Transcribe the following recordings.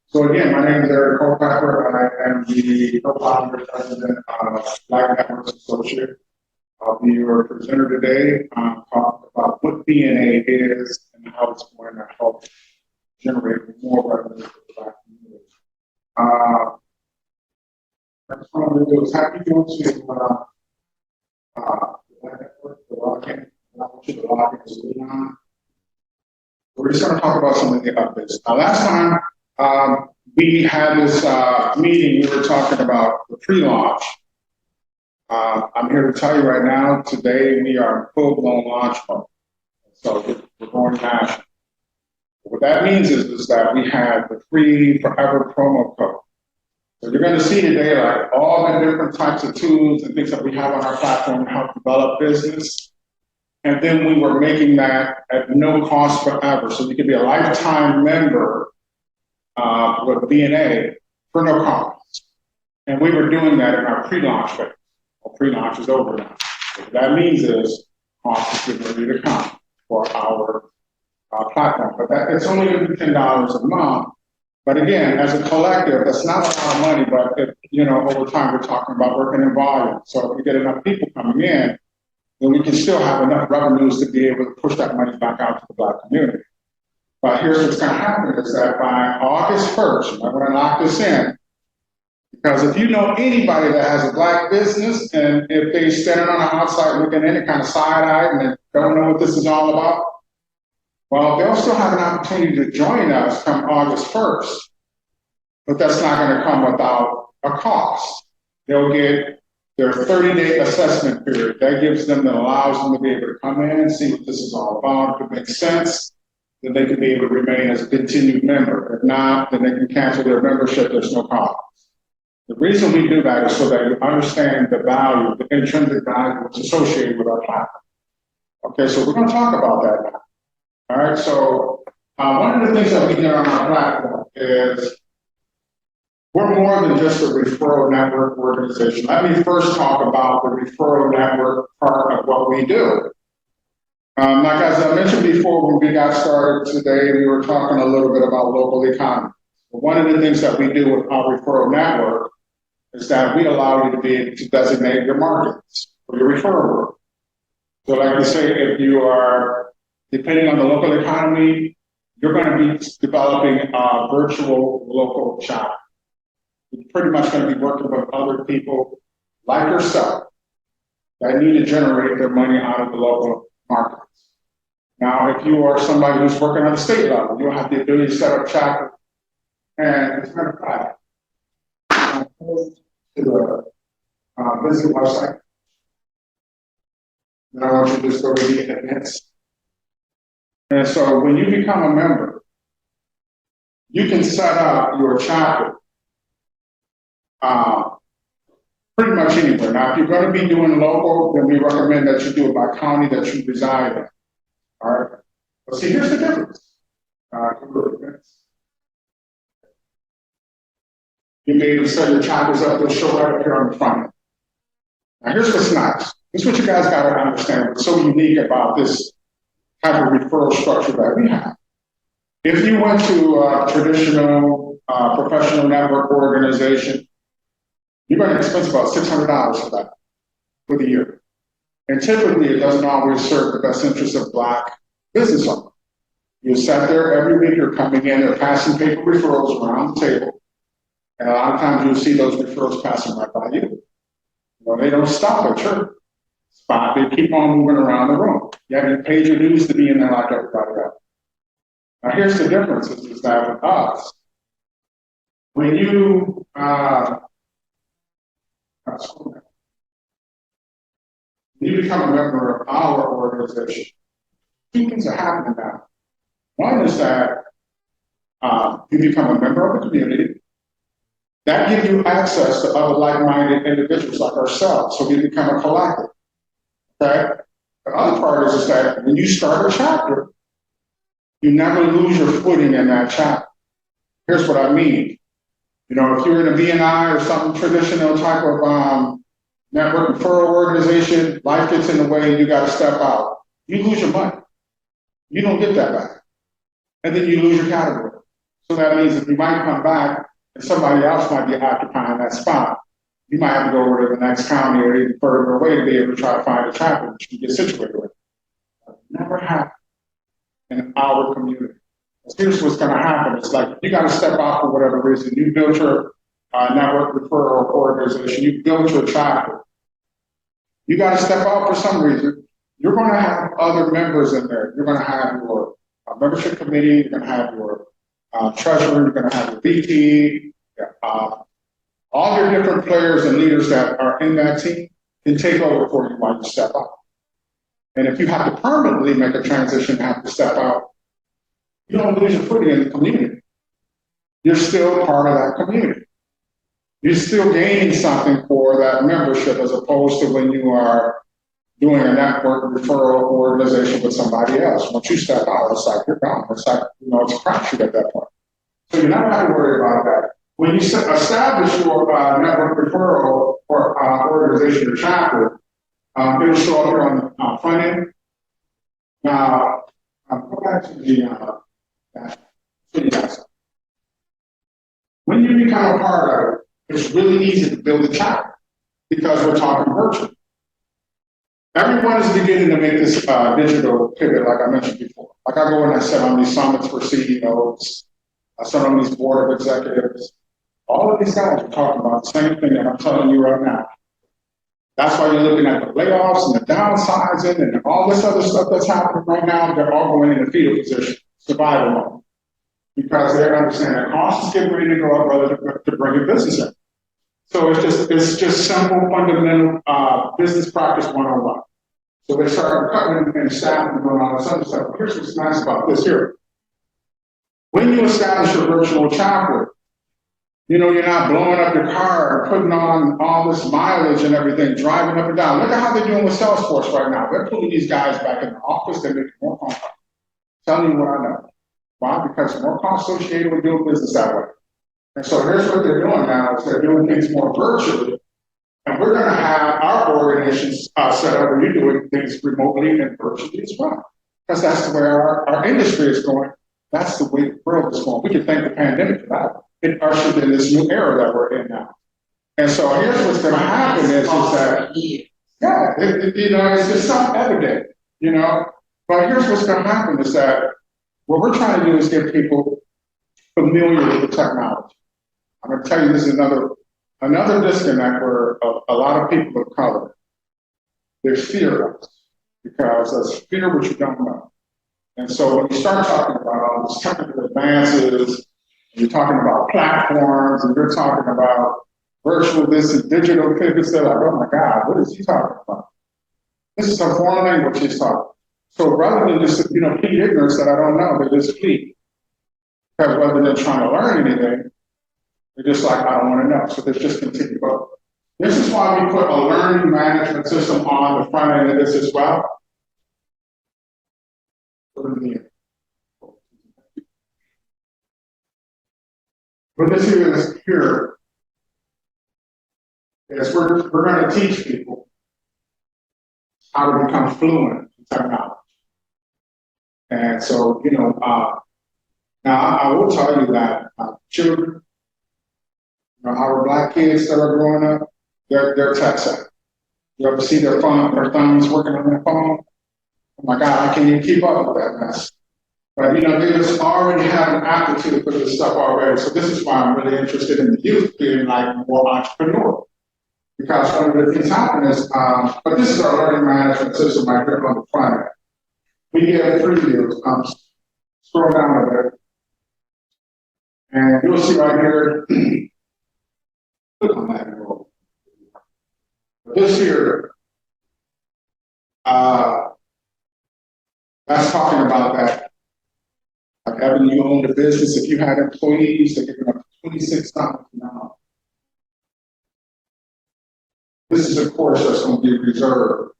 So again, my name is Eric Culpepper, and I am the co-founder and president of Black Networks Associate. I'll be your presenter today, talk about what BNA is and how it's going to help generate more revenue for the Black community. I just want to do is happy to go to the Black Network, the login, and I want you to log into Saginaw. We're just going to talk about some of the updates. Now, last time we had this meeting, we were talking about the pre-launch. I'm here to tell you right now, today we are in full-blown launch mode. So we're going national. What that means is that we have the free forever promo code. So you're going to see today like all the different types of tools and things that we have on our platform to help develop business. And then we were making that at no cost forever. So you can be a lifetime member with BNA for no cost. And we were doing that in our pre-launch phase. Well, pre-launch is over now. What that means is cost is getting ready to come for our platform. But it's only going to be $10 a month. But again, as a collective, that's not a lot of money, but if, over time we're talking about working in volume. So if we get enough people coming in, then we can still have enough revenues to be able to push that money back out to the Black community. But here's what's going to happen is that by August 1st, I'm going to lock this in, because if you know anybody that has a Black business and if they standing on the outside looking in and kind of side-eyed and they don't know what this is all about, well, they'll still have an opportunity to join us come August 1st, but that's not going to come without a cost. They'll get their 30-day assessment period. That gives them, that allows them to be able to come in and see what this is all about. If it makes sense, then they can be able to remain as a continued member. If not, then they can cancel their membership. There's no cost. The reason we do that is so that you understand the value, the intrinsic value that's associated with our platform. Okay, so we're going to talk about that now. All right, so one of the things that we did on our platform is we're more than just a referral network organization. Let me first talk about the referral network part of what we do. Like as I mentioned before, when we got started today, we were talking a little bit about local economy. One of the things that we do with our referral network is that we allow you to be able to designate your markets for your referral work. So like we say, if you are, depending on the local economy, you're going to be developing a virtual local shop. You're pretty much going to be working with other people like yourself that need to generate their money out of the local markets. Now, if you are somebody who's working on the state level, you'll have the ability to set up chapter. And as a matter of fact, to the visit website. And I want you to just go to the events. And so when you become a member, you can set up your chapter pretty much anywhere. Now, if you're going to be doing local, then we recommend that you do it by county that you reside in. All right. But see, here's the difference. You may even set your chapters up, they'll show right up here on the front. Now, here's what's nice. This is what you guys got to understand. What's so unique about this type of referral structure that we have. If you went to a traditional professional network organization, you're going to expense about $600 for that for the year. And typically, it doesn't always serve the best interests of Black business owners. You sat there every week, you're coming in, they're passing paper referrals around the table. And a lot of times you'll see those referrals passing right by you. Well, they don't stop at your spot, they keep on moving around the room. You haven't paid your dues to be in there like everybody else. Now, here's the difference is that with us, when you become a member of our organization, two things are happening now. One is that you become a member of the community. That gives you access to other like-minded individuals like ourselves, so we become a collective. Okay? The other part is that when you start a chapter, you never lose your footing in that chapter. Here's what I mean. If you're in a BNI or some traditional type of network referral organization, life gets in the way and you got to step out. You lose your money. You don't get that back. And then you lose your category. So that means if you might come back and somebody else might be occupying that spot, you might have to go over to the next county or even further away to be able to try to find a chapel that you can get situated with. That never happened in our community. Here's what's going to happen. It's like you got to step out for whatever reason. You built your network referral organization. You built your chapel. You got to step out for some reason. You're going to have other members in there. You're going to have your membership committee. You're going to have your treasurer. You're going to have your VP. All your different players and leaders that are in that team can take over for you while you step out. And if you have to permanently make a transition and have to step out, you don't lose your footing in the community. You're still part of that community. You're still gaining something for that membership as opposed to when you are doing a network referral organization with somebody else. Once you step out, it's like you're gone. It's like, it's a crapshoot at that point. So you're not have to worry about that. When you establish your network referral or organization or chapter, it'll show up here on the front end. Now, go back to the when you become a part of it, it's really easy to build a chapter because we're talking virtual. Everyone is beginning to make this digital pivot, like I mentioned before. Like I go and I sit on these summits for CEOs, I sit on these board of executives. All of these guys are talking about the same thing that I'm telling you right now. That's why you're looking at the layoffs and the downsizing and all this other stuff that's happening right now. They're all going in the fetal position, survival mode, because they understand that costs is getting ready to go up rather to bring your business in. So it's just simple, fundamental business practice 101. So they start cutting and staffing and doing all this other stuff. Here's what's nice about this here. When you establish a virtual chapter, you're not blowing up your car and putting on all this mileage and everything, driving up and down. Look at how they're doing with Salesforce right now. They're pulling these guys back in the office. They're making more phone calls. Telling you what I know. Why? Because more costs associated with doing business that way. And so here's what they're doing now is they're doing things more virtually. And we're going to have our organizations set up where you're doing things remotely and virtually as well. Because that's the way our industry is going. That's the way the world is going. We can thank the pandemic for that. It ushered in this new era that we're in now. And so here's what's going to happen is that, it's just self-evident, But here's what's going to happen is that what we're trying to do is get people familiar with the technology. I'm going to tell you this is another disconnect where a lot of people of color, there's fear of us because there's fear what you don't know. And so when you start talking about all these technical advances, you're talking about platforms, and you're talking about virtual this and digital pivots, they're like, oh my God, what is he talking about? This is a foreign language he's talking. So rather than just, plead ignorance that I don't know, they just plead. Because rather than trying to learn anything, they're just like, I don't want to know. So they just continue going. This is why we put a learning management system on the front end of this as well. But this is here is we're going to teach people how to become fluent in technology. And so, now I will tell you that children, our Black kids that are growing up, they're tech savvy. You ever see their thumbs working on their phone? Oh my God, I can't even keep up with that mess. But they just already have an aptitude for this stuff already. So this is why I'm really interested in the youth being like more entrepreneurial. Because one of the things happening is, but this is our learning management system right here on the front end. We get 3 views. Scroll down a bit. And you'll see right here, click on that. This here, that's talking about that. Like Evan, you own the business. If you had employees, they're giving up $26 an hour. This is a course that's going to be reserved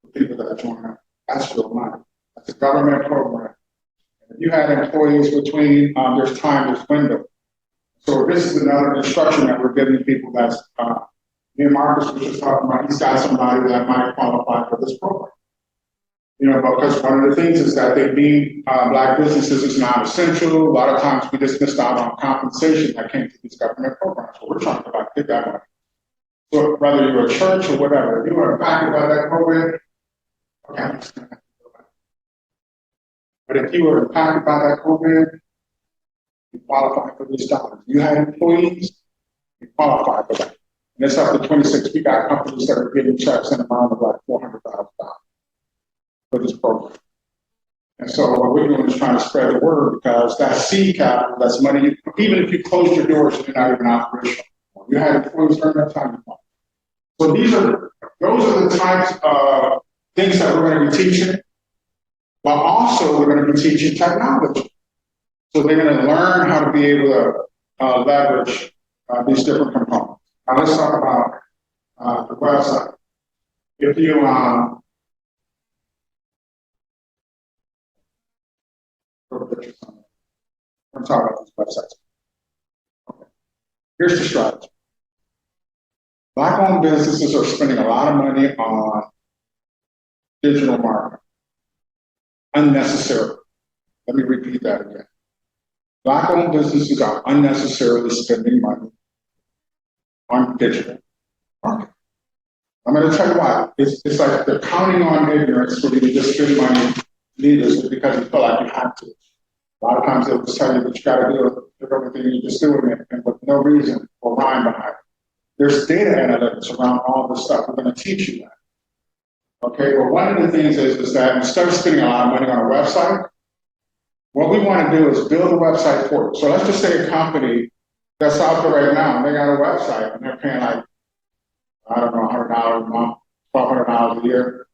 for people that join up. That's real money. That's a government program. If you had employees between, there's time, there's window. So this is another instruction that we're giving people that's, me and Marcus was just talking about, he's got somebody that might qualify for this program. You know, because one of the things is that they being black businesses is non-essential. A lot of times we just missed out on compensation that came to these government programs. So we're trying to like get that money. So whether you're a church or whatever, if you are impacted by that program, okay. But if you were impacted by that program, you qualify for these dollars. You had employees, you qualify for that. And it's up to 26. We got companies that are getting checks in the amount of like $400,000 for this program. And so what we're doing is trying to spread the word because that seed capital, that's money, even if you close your doors, you're not even operational. You had employees during that time. So those are the types of things that we're going to be teaching, but also we're going to be teaching technology. So they're going to learn how to be able to leverage these different components. Now let's talk about the website. If you I'm talking about these websites. Okay. Here's the strategy. Black-owned businesses are spending a lot of money on digital marketing unnecessarily. Let me repeat that again. Black-owned businesses are unnecessarily spending money on digital marketing. I'm going to tell you why. It's like they're counting on ignorance for you to just spend money needlessly because you feel like you have to. A lot of times they'll just tell you that you got to do everything you're just doing it and with no reason or rhyme behind it. There's data analytics around all this stuff. We're going to teach you that. Okay, but one of the things is that instead of spending a lot of money on a website, what we want to do is build a website for you. So let's just say a company that's out there right now, and they got a website, and they're paying like, I don't know, $100 a month, $1,200 a year.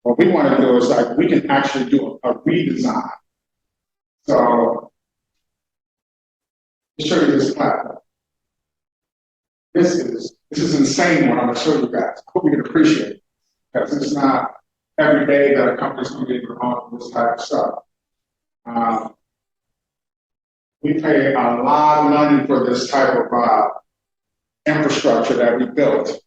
What we want to do is like, we can actually do a redesign. So, let me show you this platform. This is insane what I'm going to show you guys. I hope you can appreciate it because it's not every day that a company's going to be able to offer this type of stuff. We pay a lot of money for this type of infrastructure that we built,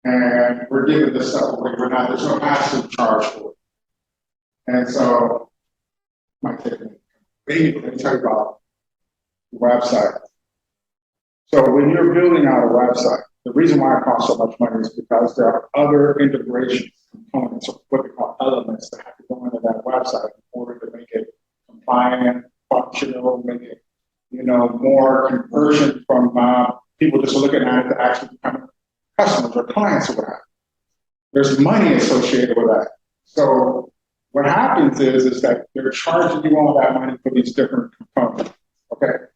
and we're giving this stuff away. There's no passive charge for it, and so my technique. Let me tell you about the website. So when you're building out a website, the reason why it costs so much money is because there are other integration components, or what they call elements, that have to go into that website in order to make it compliant, functional, make it, more conversion from people just looking at it to actually become customers or clients or whatever. There's money associated with that. So what happens is that they're charging you all that money for these different components. Okay.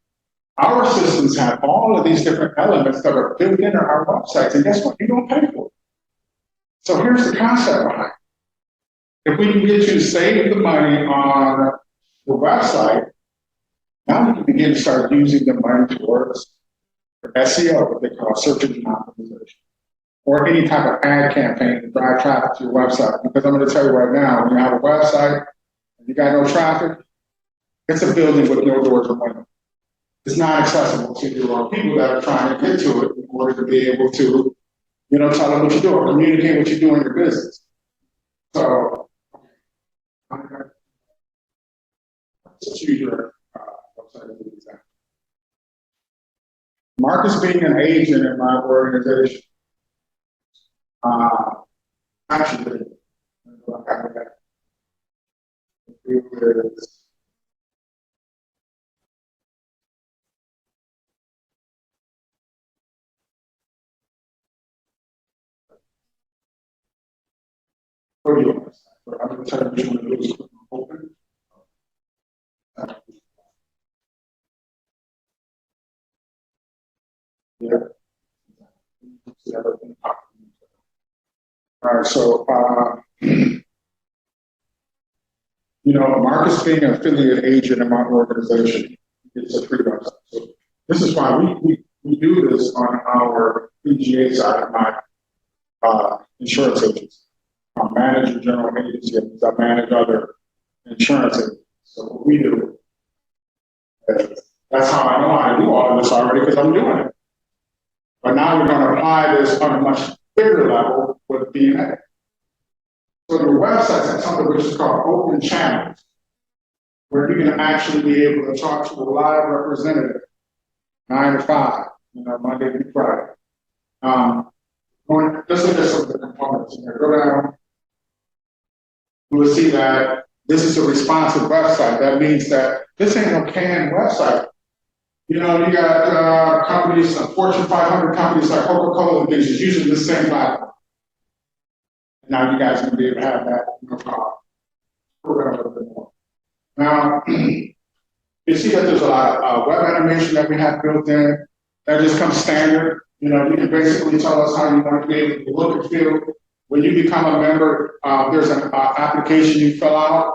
Our systems have all of these different elements that are built into our websites, and guess what? You don't pay for it. So here's the concept behind it. If we can get you to save the money on the website, now we can begin to start using the money towards SEO, what they call search engine optimization, or any type of ad campaign to drive traffic to your website. Because I'm going to tell you right now, when you have a website and you got no traffic, it's a building with no doors or windows. It's not accessible to your people that are trying to get to it in order to be able to, tell them what you do or communicate what you do in your business. So, let's use your website as an example. Marcus being an agent in my organization, actually, I'm going to tell you which one of those open. Yeah. All right, so, Marcus being an affiliate agent in my organization, it's a free website. So this is why we do this on our PGA side of my insurance agents. I'm manager general agency, I manage other insurance agents. So what we do, that's how I know how to do all of this already because I'm doing it. But now we're going to apply this on a much bigger level with BNA. So your websites have something which is called open channels, where you can actually be able to talk to a live representative, 9 to 5, Monday through Friday. Let's look at some of the components in there. Go down. You will see that this is a responsive website. That means that this ain't no canned website. You got companies, Fortune 500 companies like Coca-Cola and things is using the same platform. Now you guys can be able to have that, no problem. We're going to a little bit more. Now, you see that there's a lot of web animation that we have built in. That just comes standard. You can basically tell us how you want to be able to look and feel. When you become a member, there's an application you fill out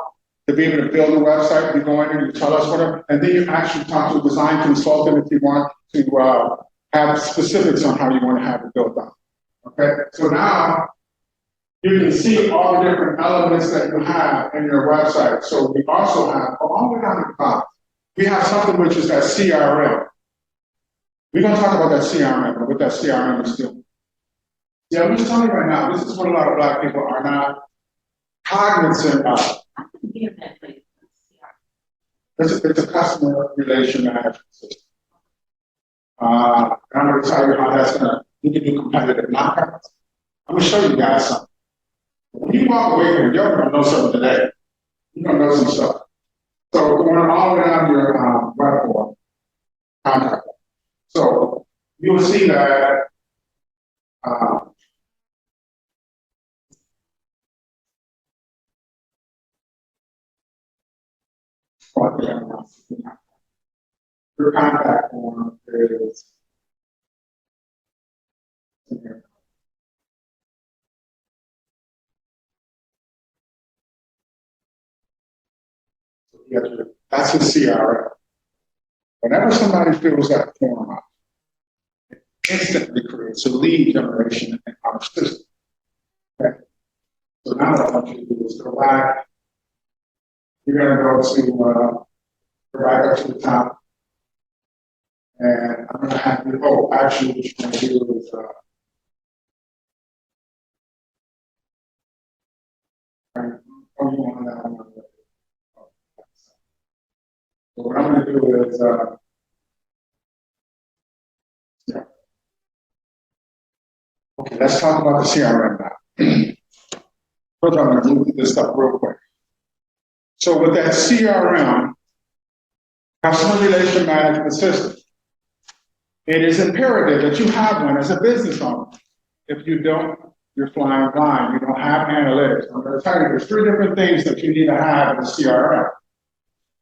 to be able to build a website. You go in and you tell us whatever, and then you actually talk to a design consultant if you want to have specifics on how you want to have it built out. Okay, so now you can see all the different elements that you have in your website. So we also have, along with down the bottom, we have something which is that CRM. We're going to talk about that CRM and what that CRM is doing. Yeah, I'm just telling you right now, this is what a lot of Black people are not cognizant of. It's a customer relation management system. I'm going to tell you how that's going to, you can do competitive knockouts. I'm going to show you guys something. When you walk away from it, you're going to know something today. You're going to know some stuff. So going all the way down your web form, contact. So you will see that your contact form is here. That's a CRM. Whenever somebody fills that form out, it instantly creates a lead generation in our system. Okay. So now what I want you to do is go back. You're going to go right up to the top. And I'm going to have you, actually, what you're going to do is, so what I'm going to do is, okay, let's talk about the CRM now. First, I'm going to move this up real quick. So with that CRM, customer relation management system, it is imperative that you have one as a business owner. If you don't, you're flying blind. You don't have analytics. I'm going to tell you, there's 3 different things that you need to have in a CRM.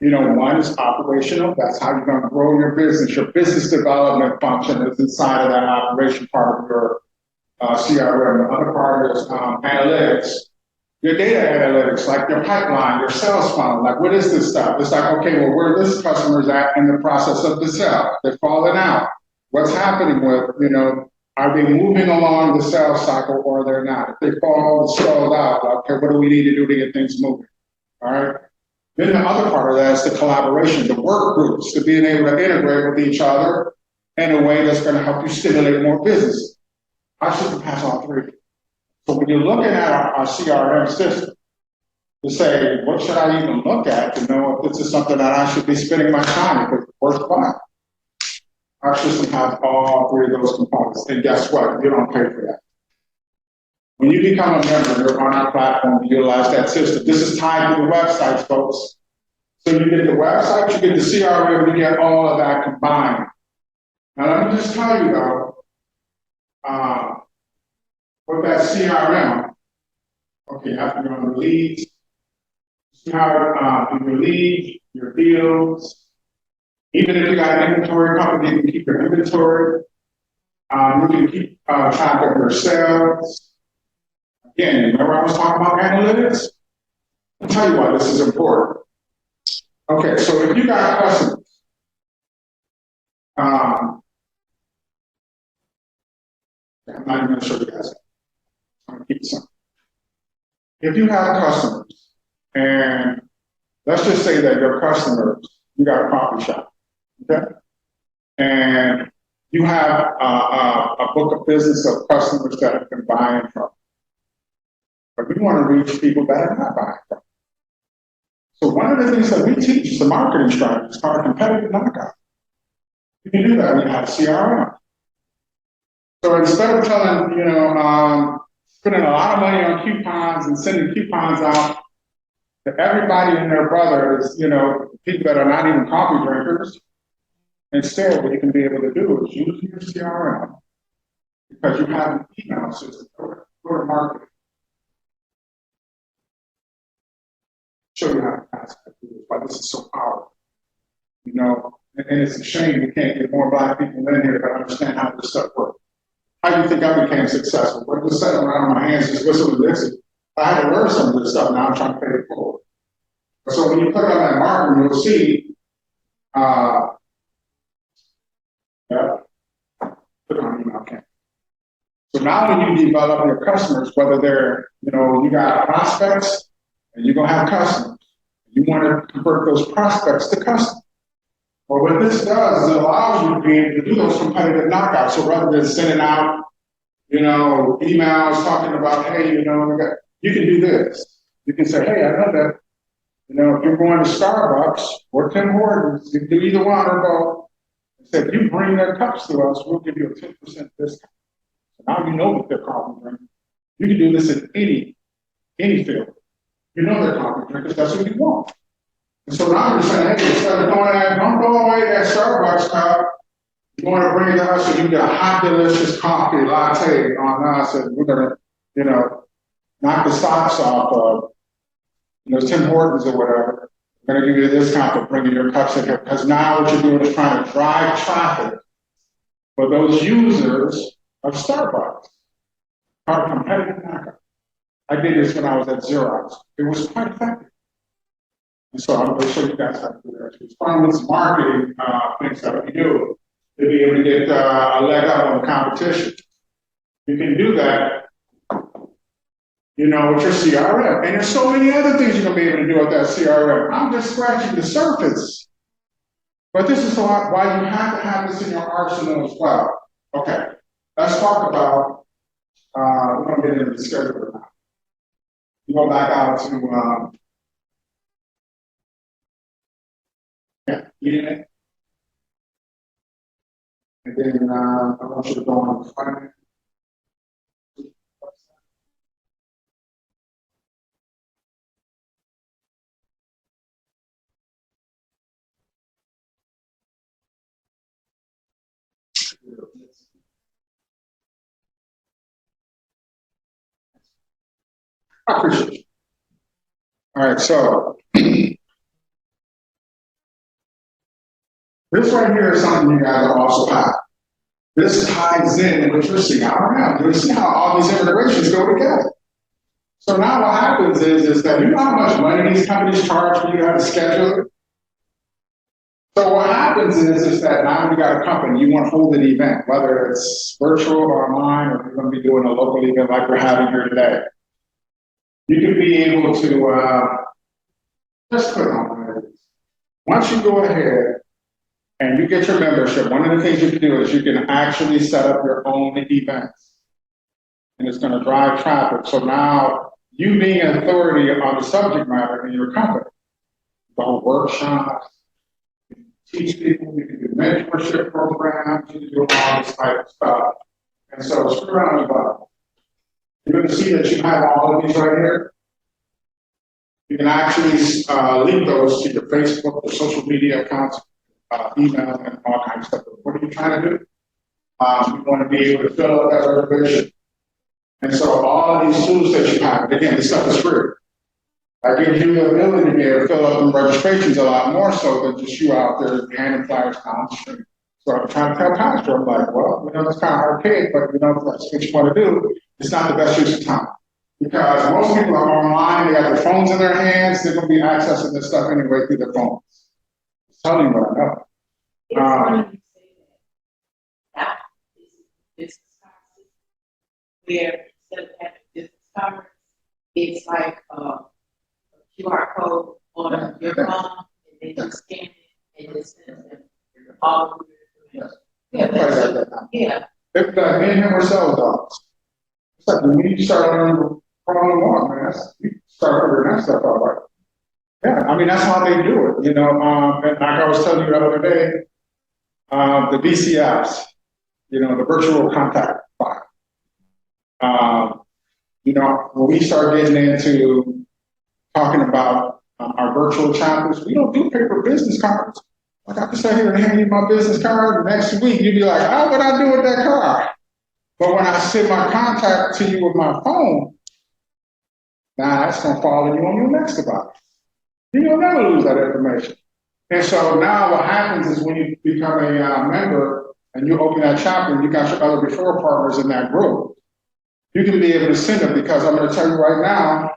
One is operational. That's how you're going to grow your business. Your business development function is inside of that operation part of your CRM. The other part is analytics. Your data analytics, like your pipeline, your sales funnel, like what is this stuff? It's like, okay, well, where this customer's at in the process of the sale? They're falling out. What's happening with, are they moving along the sales cycle or they're not? If they fall stalled out, okay, what do we need to do to get things moving? All right. Then the other part of that is the collaboration, the work groups, to being able to integrate with each other in a way that's going to help you stimulate more business. I should pass all 3. So when you're looking at our CRM system, to say, what should I even look at to know if this is something that I should be spending my time if it's worthwhile? Our system has all 3 of those components. And guess what? You don't pay for that. When you become a member, you're on our platform to utilize that system. This is tied to the websites, folks. So you get the website, you get the CRM, you get all of that combined. Now let me just tell you though, with that CRM, okay, you have to go on the leads, see how your leads, your deals, even if you got an inventory company, you can keep your inventory. You can keep track of your sales. Again, remember I was talking about analytics? I'll tell you why this is important. Okay, so if you got customers, I'm not even going to show you guys. I'm going to keep it simple. If you have customers, and let's just say that your customers, you got a coffee shop, okay? And you have a book of business of customers that have been buying from. but we want to reach people that are not buying from us. So one of the things that we teach is the marketing strategy. It's called a competitive knockout. You can do that when you have a CRM. So instead of telling, spending a lot of money on coupons and sending coupons out to everybody and their brothers, people that are not even coffee drinkers, instead what you can be able to do is use your CRM because you have an email system for marketing. Show you how to pass that through. Why this is so powerful. And it's a shame we can't get more Black people in here to understand how this stuff works. How do you think I became successful? What was sitting around on my hands just whistling and listening? I had to learn some of this stuff. Now I'm trying to pay it forward. So when you click on that marker, you'll see, put on email campaign. So now when you develop your customers, whether they're, you got prospects and you're going to have customers, you want to convert those prospects to customers. Well, what this does is it allows you to be able to do those competitive knockouts. So rather than sending out, emails talking about, hey, you can do this. You can say, hey, I know that, if you're going to Starbucks or Tim Hortons, you can do either one or both. And say, if you bring their cups to us, we'll give you a 10% discount. So now you know that they're coffee drinkers. You can do this in any field. You know they're coffee drinkers. That's what you want. And so now you're saying, hey, instead of don't go away that Starbucks cup, you want to bring it to us so you get a hot, delicious coffee latte on us, and we're going to, knock the socks off of, Tim Hortons or whatever. We're going to give you a discount for bringing your cups in here. Because now what you're doing is trying to drive traffic for those users of Starbucks. Our competitive knockout. I did this when I was at Xerox. It was quite effective. And so I'm going to show you guys how to do that. It's one of these marketing things that we do to be able to get a leg up on the competition. You can do that, with your CRM. And there's so many other things you're going to be able to do with that CRM. I'm just scratching the surface. But this is why you have to have this in your arsenal as well. Okay, let's talk about, we're going to get into the schedule now. You go back out to, BNA. And then I want you to go on the front. I appreciate you. All right, so this right here is something you guys also have. This ties in with your CRM. You see how all these integrations go together. So now what happens is that you know how much money these companies charge for you to have a schedule? So what happens is that now you got a company, you want to hold an event, whether it's virtual or online, or you're going to be doing a local event like we're having here today. You can be able to just click on it. Once you go ahead and you get your membership, one of the things you can do is you can actually set up your own events. And it's going to drive traffic. So now you being an authority on the subject matter in your company, you hold workshops, you can teach people, you can do mentorship programs, you can do all this type of stuff. And so screw around the button. You're going to see that you have all of these right here. You can actually link those to your Facebook, your social media accounts, email, and all kinds of stuff. What are you trying to do? You want to be able to fill out that reservation. And so all of these tools that you have, again, this stuff is free. That gives you the ability to be able to fill out the registrations a lot more so than just you out there handing flyers down the street. So I'm trying to tell Pastor, I'm like, well, it's kind of archaic, but that's what you want to do. It's not the best use of time. Because most people are online, they got their phones in their hands, they're going to be accessing this stuff anyway through their phones. I'm telling you what I know. It's funny you say that. That is business cards, where instead of having business cards, it's like a QR code on your phone, and they just scan it and it sends them all over your information. Yeah. It's like me and him were sales dogs. It's like when you start learning Crawling along, man. You start figuring that stuff out, right? Yeah, I mean, that's how they do it, you know. And like I was telling you the other day, the VCFs, you know, the virtual contact file. You know, when we start getting into talking about our virtual chapters, we don't do paper business cards. Like I can sit here and hand you my business card, and next week you'd be like, oh, what I do with that card? But when I send my contact to you with my phone, now that's going to follow you on your next device. You'll never lose that information. And so now what happens is when you become a member and you open that chapter and you got your other referral partners in that group, you can be able to send them, because I'm going to tell you right now,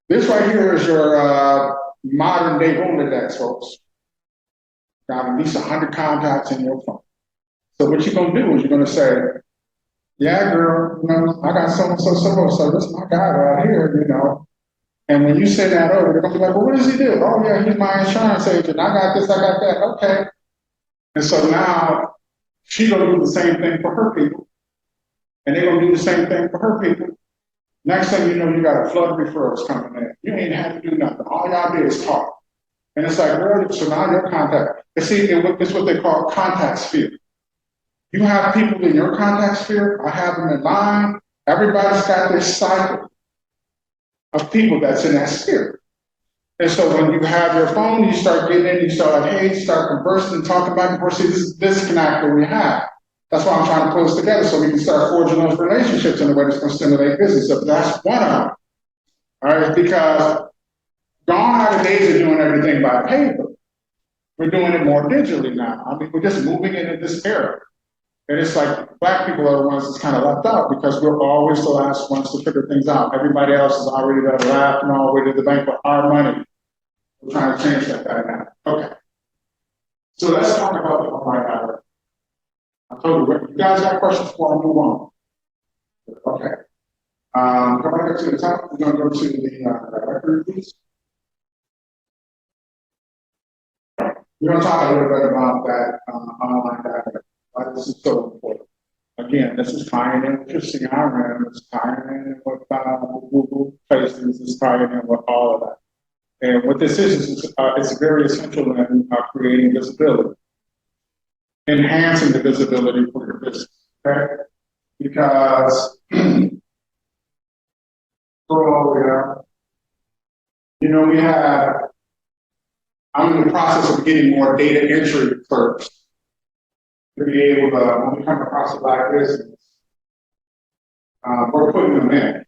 this right here is your modern day Rolodex, folks. Got at least 100 contacts in your phone. So what you're going to do is you're going to say, yeah, girl, you know, I got so, this is my guy right here, you know. And when you send that over, they're going to be like, well, what does he do? Oh, yeah, he's my insurance agent. I got this, I got that. Okay. And so now she's going to do the same thing for her people. And they're going to do the same thing for her people. Next thing you know, you got a flood of referrals coming in. You ain't had to do nothing. All y'all did is talk. And it's like, girl, so now your contact. And see, it's what they call contact sphere. You have people in your contact sphere. I have them in mine. Everybody's got their cycle of people that's in that sphere. And so when you have your phone, you start getting in, you start like, hey, start conversing and talking back and forth. See, this is disconnect that we have. That's why I'm trying to pull this together so we can start forging those relationships in a way that's going to stimulate business. So that's one of them. All right, because gone are the days of doing everything by paper. We're doing it more digitally now. I mean, we're just moving into this era. And it's like Black people are the ones that's kind of left out because we're always the last ones to figure things out. Everybody else is already there laughing all the way to the bank with our money. We're trying to change that dynamic. Okay. So let's talk about the online hour. I told you, you guys got questions before I move on? Okay. Come back up to the top. We're going to go to the directory, please. We're going to talk a little bit about that online data. Why this is so important. Again, this is tying in with your CRM, it's tying in with Google Places, it's tying in with all of that. And what this is it's very essential in creating visibility, enhancing the visibility for your business, okay? Because, you know, I'm in the process of getting more data entry clerks to be able to, when we come across a Black business, we're putting them in.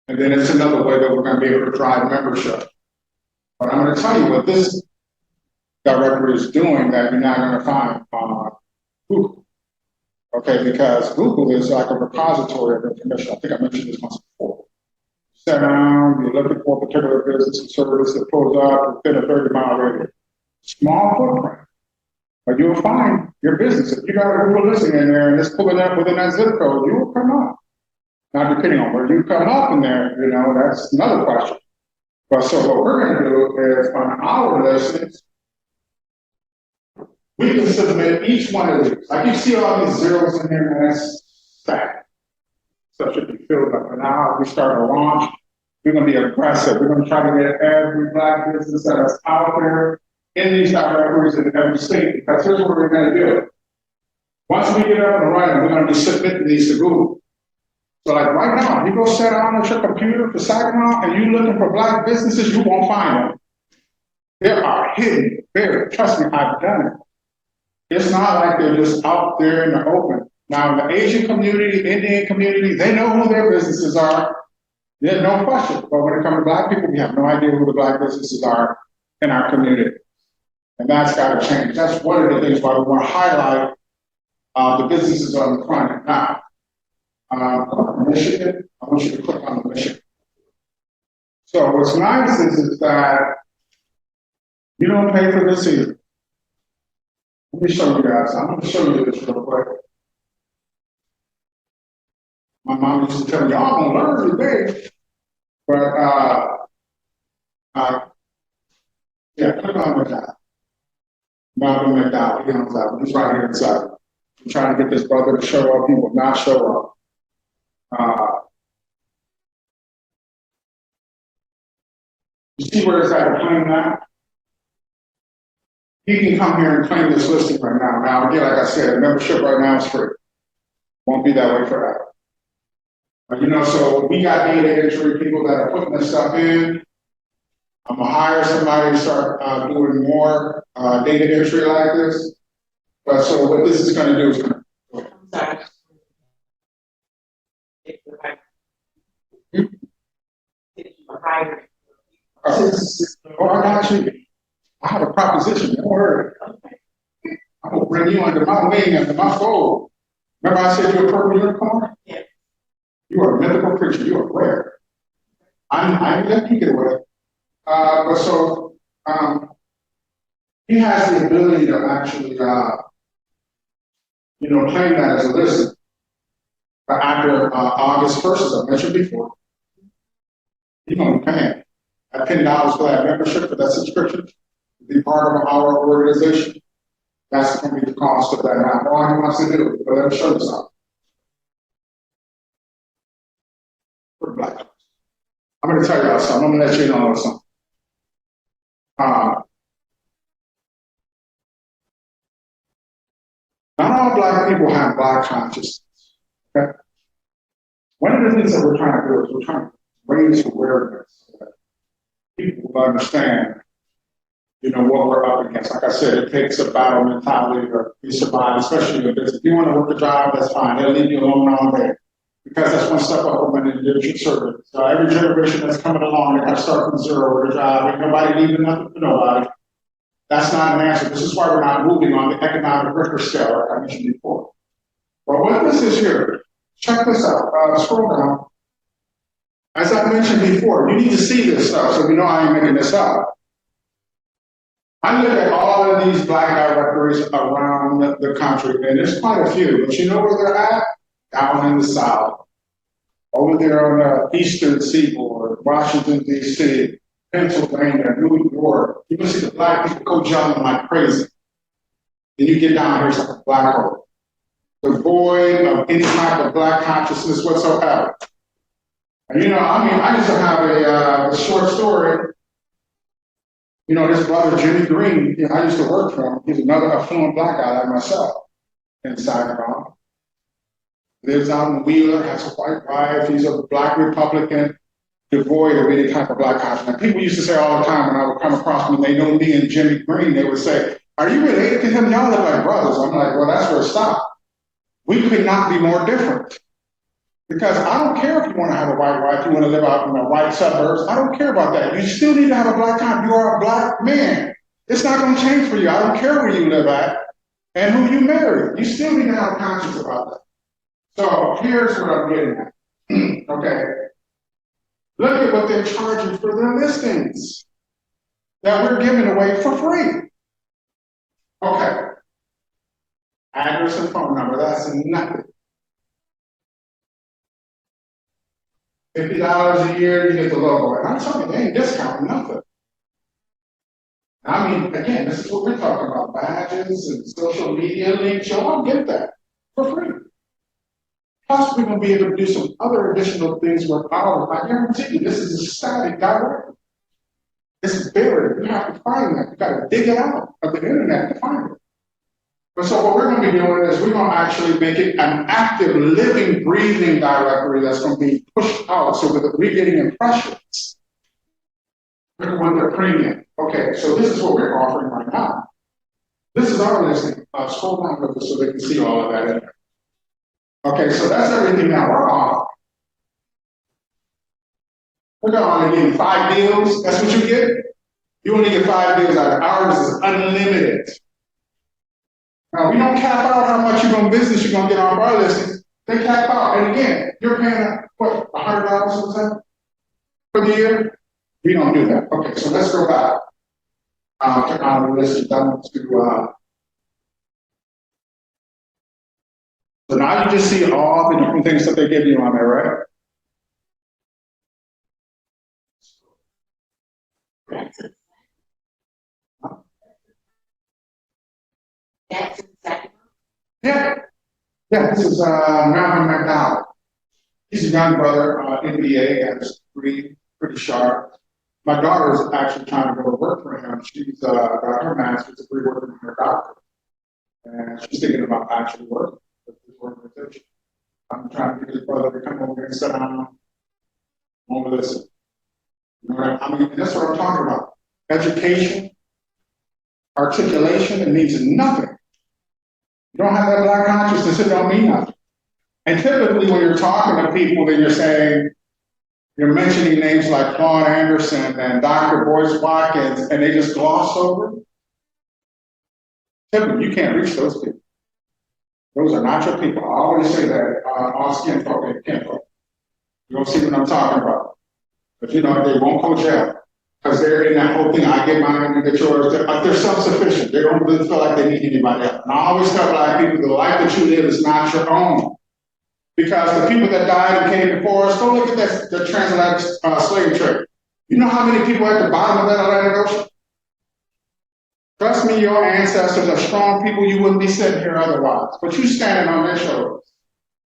And then it's another way that we're going to be able to drive membership. But I'm going to tell you what this directory is doing that you're not going to find on Google. Okay, because Google is like a repository of information. I think I mentioned this once before. You sit down, you're looking for a particular business and service that pulls up within a 30-mile radius. Small footprint. But you'll find your business. If you got a Google listing in there and it's pulling up within that zip code, you will come up. Now, depending on where you come up in there, you know, that's another question. But so what we're going to do is on our listings, we can submit each one of these. Like you see all these zeros in there, and that's static. So it should be filled up. And now we start a launch. We're going to be aggressive. We're going to try to get every Black business that is out there in these directories in every state, because here's what we're going to do. Once we get up and running, we're going to be submitting these to Google. So like right now, you go sit down at your computer for Saginaw and you're looking for Black businesses, you won't find them. They are hidden, buried. Trust me, I've done it. It's not like they're just out there in the open. Now, the Asian community, Indian community, they know who their businesses are. There's no question. But when it comes to Black people, we have no idea who the Black businesses are in our community. And that's got to change. That's one of the things why we want to highlight the businesses on the front end. Now, Michigan, I want you to click on the Michigan. So what's nice is that you don't pay for this either. Let me show you guys. I'm going to show you this real quick. My mom used to tell me, y'all going to learn today. But, yeah, click on that. Malcolm McDowell, he's right here inside. I'm trying to get this brother to show up. He will not show up. You see where it's at to claim that? He can come here and claim this listing right now. Now, again, like I said, membership right now is free. Won't be that way forever. But so we got data entry people that are putting this stuff in. I'm gonna hire somebody to start doing more data entry like this. But so what this is gonna do is I'm sorry. If you're hiring. If you're hiring. oh, I got you. I have a proposition, don't worry. I'm gonna bring you under my wing, under my fold. Remember I said you're a purple unicorn? Yeah. You are a mythical creature, you are rare. I didn't let you get away. But so he has the ability to actually claim that as a listing. But after August 1st, as I mentioned before, you're gonna be paying at $10 for that membership, for that subscription, to be part of our organization. That's going to be the cost of that. Now, all he wants to do, but let me show you something. For black folks. I'm going to tell y'all something. I'm going to let you know something. Not all black people have black consciousness. Okay? One of the things that we're trying to do is we're trying to raise awareness so that people will understand what we're up against. Like I said, it takes a battle mentality to be survived, especially if you want to work a job, that's fine. They'll leave you alone all day. Because that's one step up from an individual servant. So every generation that's coming along, they have to start from zero with a job. Ain't nobody leaving nothing for nobody. That's not an answer. This is why we're not moving on the economic Richter scale, like I mentioned before. But what this is here, check this out. Scroll down. As I mentioned before, you need to see this stuff so we know I ain't making this up. I look at all of these black directories around the country, and there's quite a few, but you know where they're at? Down in the South. Over there on the Eastern Seaboard, Washington, D.C., Pennsylvania, New York. You can see the black people go jumping like crazy. Then you get down here, it's like a black hole. Devoid of any type of black consciousness whatsoever. And I used to have a short story. This brother, Jimmy Green, I used to work for him. He's another affluent black guy like myself in Saginaw. Lives out in Wheeler, has a white wife. He's a black Republican, devoid of any type of black consciousness. People used to say all the time when I would come across them, they know me and Jimmy Green, they would say, "Are you related to him? Y'all look like brothers." I'm like, well, that's where it stopped. We could not be more different. Because I don't care if you want to have a white wife, you want to live out in the white suburbs. I don't care about that. You still need to have a black conscience. You are a black man. It's not going to change for you. I don't care where you live at and who you marry. You still need to have a conscience about that. So here's what I'm getting at. Okay. Look at what they're charging for their listings that we're giving away for free. Okay. Address and phone number, that's nothing. $50 a year, you get the logo. And I'm telling you, they ain't discounting nothing. I mean, again, this is what we're talking about, badges and social media links. Y'all get that for free. Plus, we're going to be able to do some other additional things with our, I guarantee you, this is a static directory. This is buried. You have to find that. You got to dig it out of the internet to find it. But so what we're going to be doing is we're going to actually make it an active, living, breathing directory that's going to be pushed out so that we're getting impressions. With their premium. Okay, so this is what we're offering right now. This is our listing. Scroll down with us so they can see all of that in there. Okay, so that's everything now we're on. We're going to give you 5 deals. That's what you get. You only get 5 deals out of it. Ours is unlimited. Now, we don't cap out how much you're going to business you're going to get on our listings. They cap out. And again, you're paying, what, $100 or something for the year? We don't do that. Okay, so let's go back to our list down to, so now you just see all the different things that they give you on there, right? That's exactly. Yeah. Yeah, this is Malcolm McDowell. He's a young brother, MBA, has a degree, pretty sharp. My daughter is actually trying to go to work for him. She's got her master's degree working on her doctorate. And she's thinking about actually working with this organization. I'm trying to get his brother to come over here and sit down and listen. You know what I mean? And that's what I'm talking about. Education, articulation, it means nothing. You don't have that black consciousness, it don't mean nothing. And typically when you're talking to people, then you're saying, you're mentioning names like Claude Anderson and Dr. Boyce Watkins, and they just gloss over it. Typically, you can't reach those people. Those are not your people. I always say that on skin folk and kin folk. You don't see what I'm talking about. But you know, they won't go jail. Because they're in that whole thing, I get mine, you get yours. They're self-sufficient. They don't really feel like they need anybody else. And I always tell black people, the life that you live is not your own. Because the people that died and came before us, go look at that, the transatlantic slave trade. You know how many people at the bottom of that Atlantic Ocean? Trust me, your ancestors are strong people, you wouldn't be sitting here otherwise. But you standing on their shoulders.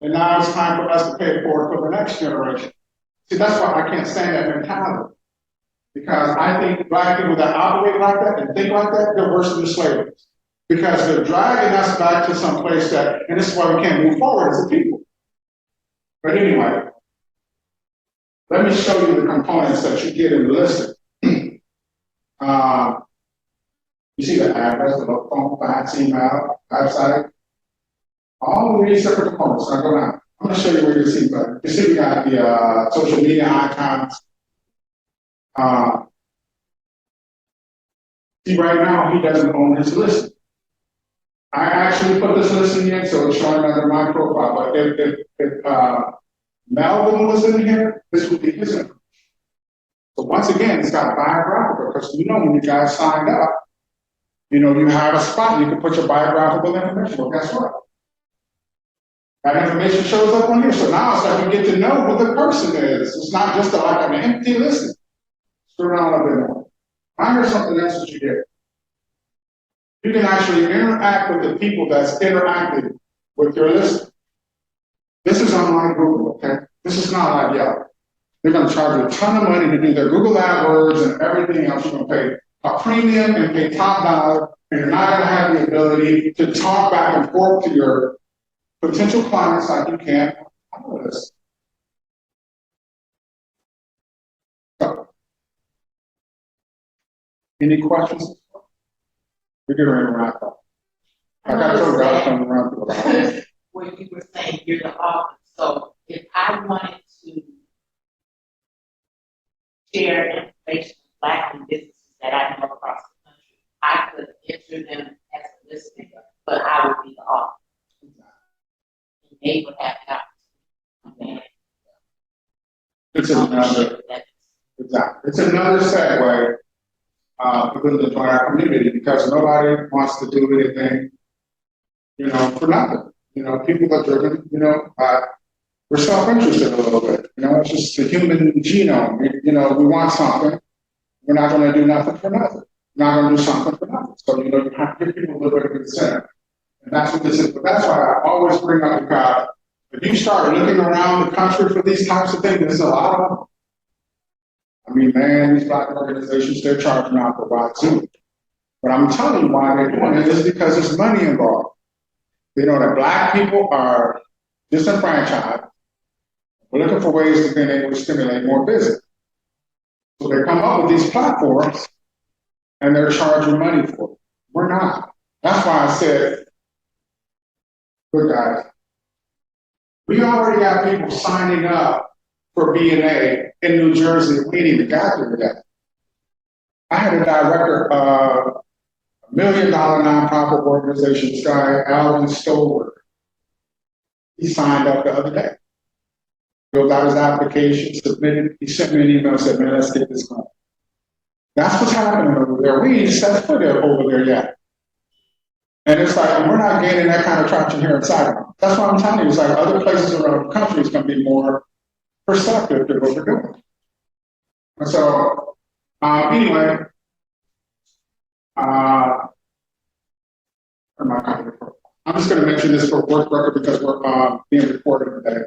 And now it's time for us to pay it forward for the next generation. See, that's why I can't stand that mentality. Because I think black people that operate like that and think like that, they're worse than the slaves. Because they're dragging us back to some place that, and this is why we can't move forward as a people. But anyway, let me show you the components that you get in the listing. You see the address, the phone, fax, email, website, all of these separate components. Now go down. I'm going to show you where you see that. You see we got the social media icons. See, right now he doesn't own his listing. I actually put this listing in, so it's showing under my profile. But if Melvin was in here, this would be his information. So once again, it's got biographical, because you know when you guys signed up, you know, you have a spot, you can put your biographical information. Well, guess what? That information shows up on here. So now it's like you get to know who the person is. It's not just like an empty listing. Screw around a bit more. Now here's something else that you get. You can actually interact with the people that's interacting with your listing. This is unlike Google, okay? This is not like Yelp. They're going to charge you a ton of money to do their Google AdWords and everything else. You're going to pay a premium and pay top dollar, and you're not going to have the ability to talk back and forth to your potential clients like you can on this. So, any questions? We're getting ready to wrap up. I got to go down and run through. When you were saying you're the office, so if I wanted to share information with black businesses that I know across the country, I could enter them as a listing, but I would be the office. And they would have the opportunity. It's another, exactly. It's another segue within the entire community, because nobody wants to do anything, you know, for nothing. You know, people are driven, you know, we're self-interested a little bit. You know, it's just the human genome. You know, we want something. We're not going to do nothing for nothing. We're not going to do something for nothing. So, you know, you have to give people a little bit of consent. And that's what this is. But that's why I always bring up the crowd. If you start looking around the country for these types of things, there's a lot of them. I mean, man, these black organizations, they're charging out for wazoo. But I'm telling you why they're doing it is because there's money involved. They know that black people are disenfranchised. We're looking for ways to be able to stimulate more business. So they come up with these platforms and they're charging money for it. We're not. That's why I said, look guys, we already got people signing up for BNA in New Jersey. We ain't even got there yet. I had a director of $1 million nonprofit organization, this guy, Alan Stolberg. He signed up the other day. Filled out his application, submitted. He sent me an email and said, man, let's get this going. That's what's happening over there. We ain't set foot over there yet. And it's like, we're not gaining that kind of traction here in Saginaw. That's what I'm telling you. It's like other places around the country is going to be more perceptive to what we're doing. And so, anyway, I'm just going to mention this for work record because we're being recorded today.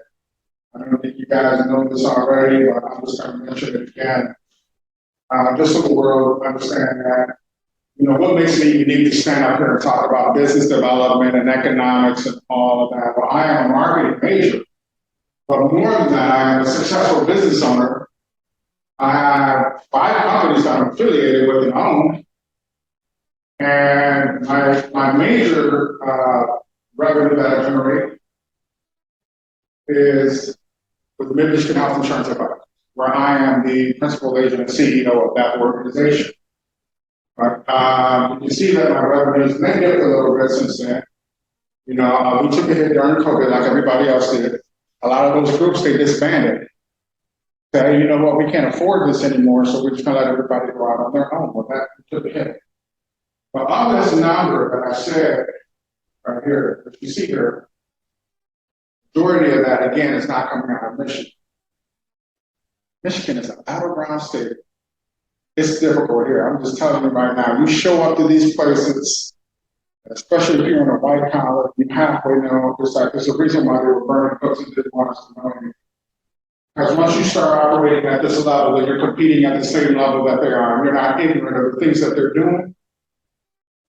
I don't think you guys know this already, but I'm just going to mention it again. just so the world understand that, you know, what makes me unique to stand up here and talk about business development and economics and all of that. Well, I am a marketing major, but more than that, I am a successful business owner. I have 5 companies that I'm affiliated with and own. And my major revenue that I generate is with the Mid-Michigan Health Insurance Advisor, where I am the principal agent and CEO of that organization. But you see that my revenues, and they dipped a little bit since then. You know, we took a hit during COVID like everybody else did. A lot of those groups, they disbanded. Say, you know what, we can't afford this anymore, so we're just gonna let everybody go out on their own. Well, that took a hit. But all this number that I said right here, that you see here, majority of that, again, is not coming out of Michigan. Michigan is a battleground state. It's difficult here. I'm just telling you right now, you show up to these places, especially if you're in a white collar, you halfway know, it's like, there's a reason why they were burning books and didn't want us to know anything. Because once you start operating at this level, then you're competing at the same level that they are, and you're not ignorant of the things that they're doing.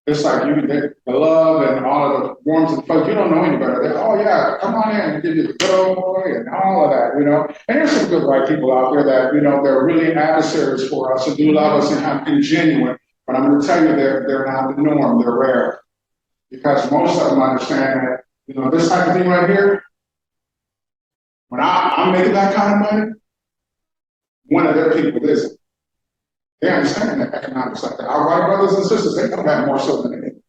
It's like the love and all of the warmth and fun. You don't know any better. They're, oh yeah, come on in and give you the good old boy and all of that, you know. And there's some good white people out there that, you know, they're really adversaries for us and do love us and have been genuine. But I'm going to tell you, they're not the norm. They're rare. Because most of them understand that, you know, this type of thing right here, when I'm making that kind of money, one of their people isn't. They understand that economics like that. Our white brothers and sisters, they know that more so than anything.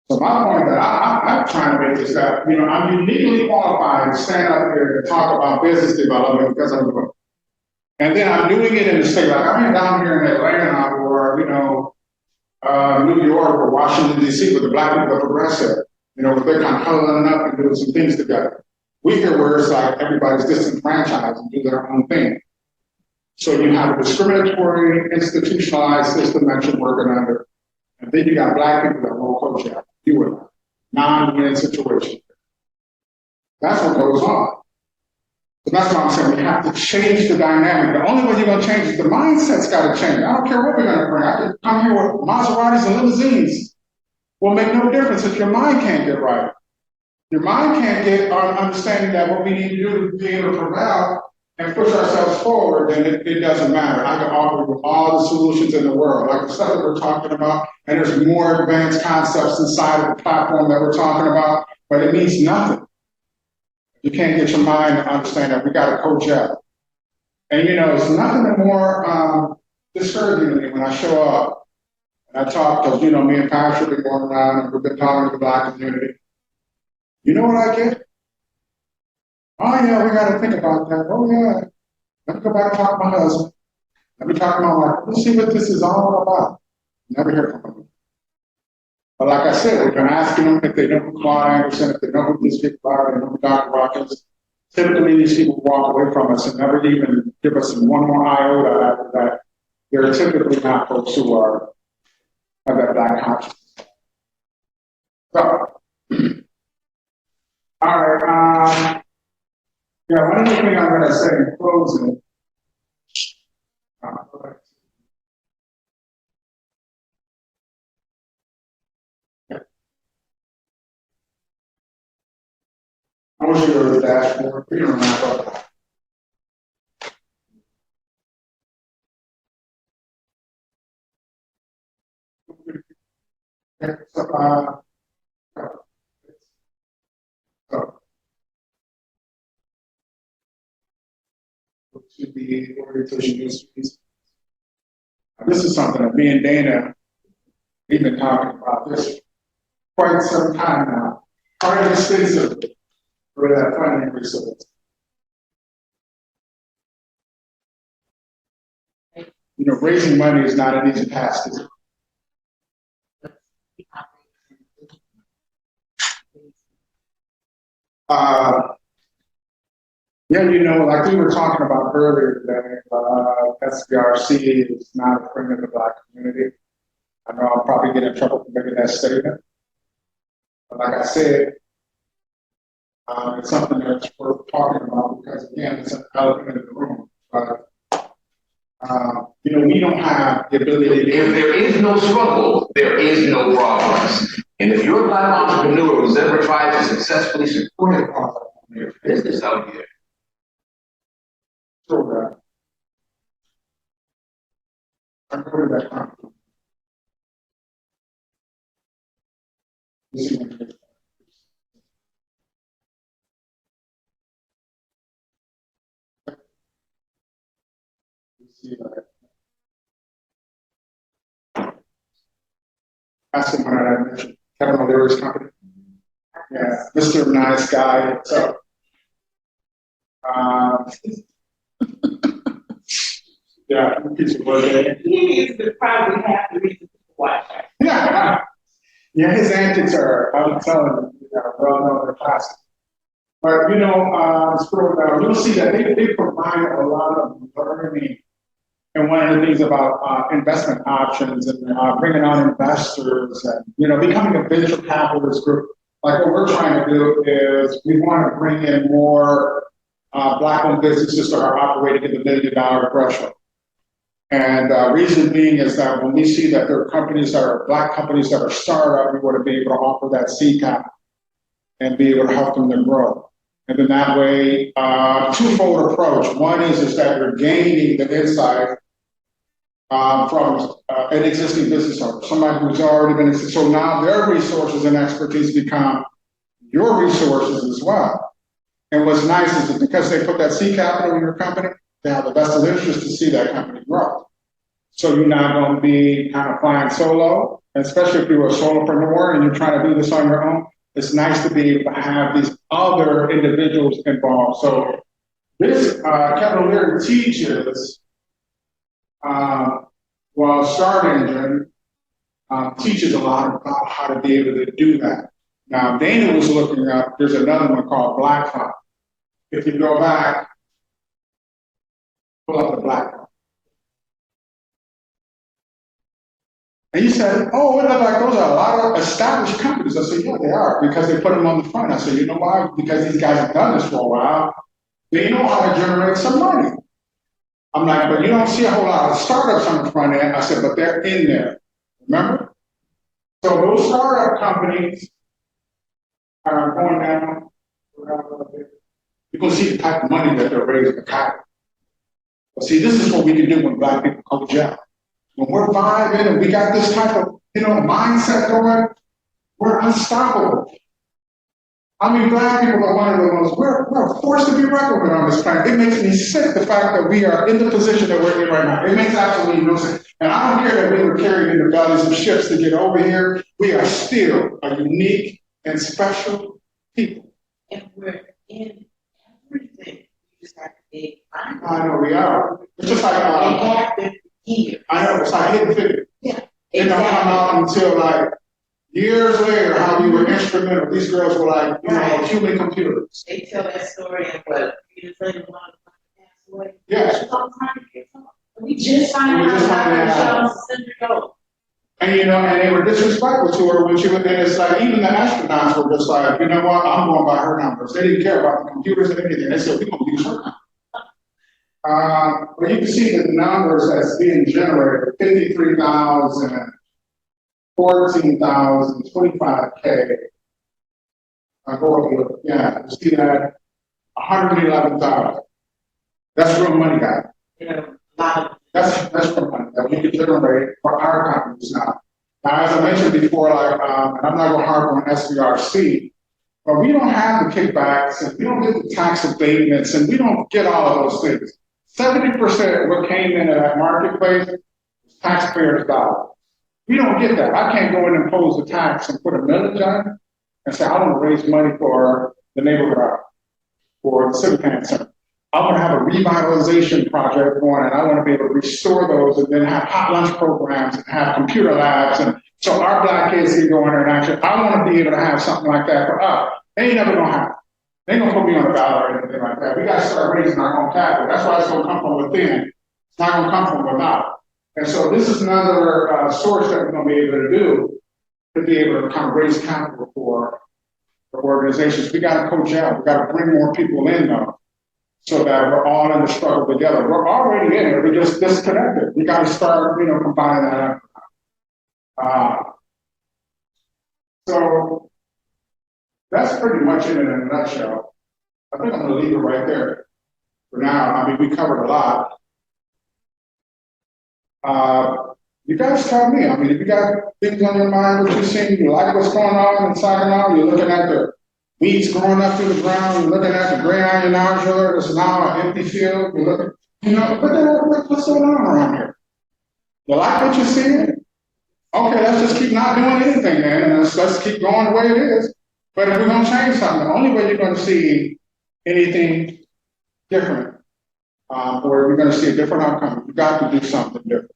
So my point that I'm trying to make is that, you know, I'm uniquely qualified to stand up here and talk about business development because I'm doing it. And then I'm doing it in the state, like I'm down here in Atlanta or, you know, New York or Washington, D.C. with the black people that progress there, you know, they're kind of huddling up and doing some things together. We hear where it's like everybody's disenfranchised and do their own thing. So you have a discriminatory, institutionalized system that you're working under. And then you got black people that won't coach you. You and non-win situation. That's what goes on. So that's why I'm saying we have to change the dynamic. The only way you're going to change is the mindset's got to change. I don't care what we're going to bring. I could come here with Maseratis and limousines. Will make no difference if your mind can't get right. Your mind can't get on understanding that what we need to do is be able to prevail and push ourselves forward, then it doesn't matter. I can offer you all the solutions in the world, like the stuff that we're talking about, and there's more advanced concepts inside of the platform that we're talking about, but it means nothing. You can't get your mind to understand that we got to coach up. And you know, it's nothing more discouraging to me when I show up and I talk, because you know, me and Patrick have been going around and we've been talking to the black community. You know what I get? Oh yeah, we got to think about that. Oh yeah, let me go back and talk to my husband. Let me talk to my wife. Let's see what this is all about. Never hear from them. But like I said, we've been asking them if they know who Claude Anderson, if they know who these people are, they know who Dr. Rockins. Typically, these people walk away from us and never even give us one more iota after that. They're typically not folks who have that black consciousness. So, all right. Yeah, one of the things I'm going to say in closing. I want you to go to the dashboard. We don't wrap up. To the orientation industries. This is something that me and Dana, we've been talking about this quite some time now, quite extensively for that funding resource. You know, raising money is not an easy task, is it? Yeah, you know, like we were talking about earlier today, SBRC is not a friend of the black community. I know I'll probably get in trouble for making that statement. But like I said, it's something that's worth talking about because, again, it's an elephant in the room. But You know, we don't have the ability to. If there is no struggle, there is no progress. And if you're a Black entrepreneur who's ever tried to successfully support your business out here, Sure, I'm going to that conference. That's the one that I mentioned, Kevin O'Leary's company. Yeah, Mr. Nice Guy. So, yeah, piece of work. He is the probably half the reason people watch that. Yeah, his antics are, I'm telling you, well known in the class. But you know, scroll down, you'll see that they provide a lot of learning. And one of the things about investment options and bringing on investors and, you know, becoming a venture capitalist group, like what we're trying to do is we want to bring in more Black-owned businesses that are operating in the $1 million threshold. And reason being is that when we see that there are companies that are Black companies that are startup, we want to be able to offer that seed capital and be able to help them to grow. And then that way, twofold approach. One is that you're gaining the insight from an existing business owner, somebody who's already been, so now their resources and expertise become your resources as well. And what's nice is that because they put that seed capital in your company, they have the vested interest to see that company grow. So you're not going to be kind of flying solo, especially if you're a solopreneur and you're trying to do this on your own. It's nice to be able to have these other individuals involved. So this, Kevin O'Leary teaches, well, Start Engine teaches a lot about how to be able to do that. Now, Dana was looking up, there's another one called Black Fund. If you go back, pull up the Black Fund. And he said, oh, it looks like those are a lot of established companies. I said, yeah, they are, because they put them on the front. I said, you know why? Because these guys have done this for a while. They know how to generate some money. I'm like, but you don't see a whole lot of startups on the front end. I said, but they're in there. Remember? So those startup companies are going down. You can see the type of money that they're raising the capital. But see, this is what we can do when Black people coach out. When we're vibing and we got this type of, you know, mindset going, we're unstoppable. I mean, Black people are one of the most, we're forced to be reckoned with on this planet. It makes me sick, the fact that we are in the position that we're in right now. It makes absolutely no sense. And I don't care that we were carried in the bellies of ships to get over here. We are still a unique and special people. And we're in everything. You just have to be. I know we are. It's just like, I know, it's like hidden figure. Yeah. It don't come out until like years later how we were instrumental. These girls were like, you know, human computers. They tell that story and what you say one passed away. Yes. We just found out about And you know, and they were disrespectful to her when she went, and it's like even the astronauts were just like, you know what, I'm going by her numbers. They didn't care about the computers and anything. They said, we're gonna use her numbers. But you can see the numbers that's being generated, 53,000, 14,000, 25K. I go up here, yeah, you see that, 111,000. That's real money, guys. That's real money that we can generate for our companies now. Now, as I mentioned before, like, and I'm not gonna harp on SVRC, but we don't have the kickbacks and we don't get the tax abatements and we don't get all of those things. 70% of what came into that marketplace is taxpayers' dollars. We don't get that. I can't go in and impose a tax and put a millage on it and say, I want to raise money for the neighborhood or the civic center. I want to have a revitalization project going and I want to be able to restore those and then have hot lunch programs and have computer labs. And so our Black kids can go in there and actually, I want to be able to have something like that for us. They ain't never going to happen. They ain't gonna put me on the ballot or anything like that. We gotta start raising our own capital. That's why it's gonna come from within. It's not gonna come from without. And so this is another source that we're gonna be able to do to be able to kind of raise capital for organizations. We gotta coach out. We gotta bring more people in though. so that we're all in the struggle together. We're already in it, we're just disconnected. We got to start, combining that. So that's pretty much it in a nutshell. I think I'm going to leave it right there for now. I mean, we covered a lot. You guys tell me. I mean, if you got things on your mind, what you're seeing, you like what's going on in Saginaw, you're looking at the weeds growing up through the ground, you're looking at the gray iron nodular that's now an empty field, you're looking, what's going on around here? You like what you're seeing? Okay, let's just keep not doing anything then, and let's keep going the way it is. But if we're going to change something, the only way you're going to see anything different, or you're going to see a different outcome, you've got to do something different.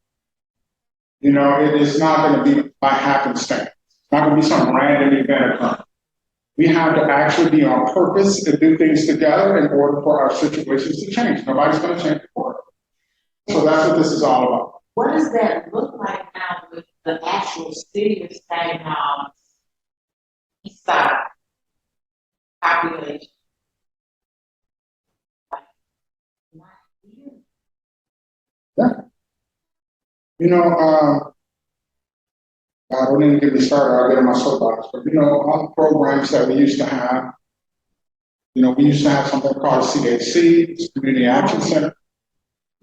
It is not going to be by happenstance. It's not going to be some random event occurring. We have to actually be on purpose and do things together in order for our situations to change. Nobody's going to change it for us. So that's what this is all about. What does that look like now with the actual city of Saginaw's east side population? Yeah. I don't even get me started, I'll get in my soapbox, but all the programs that we used to have, we used to have something called CAC, Community Action Center.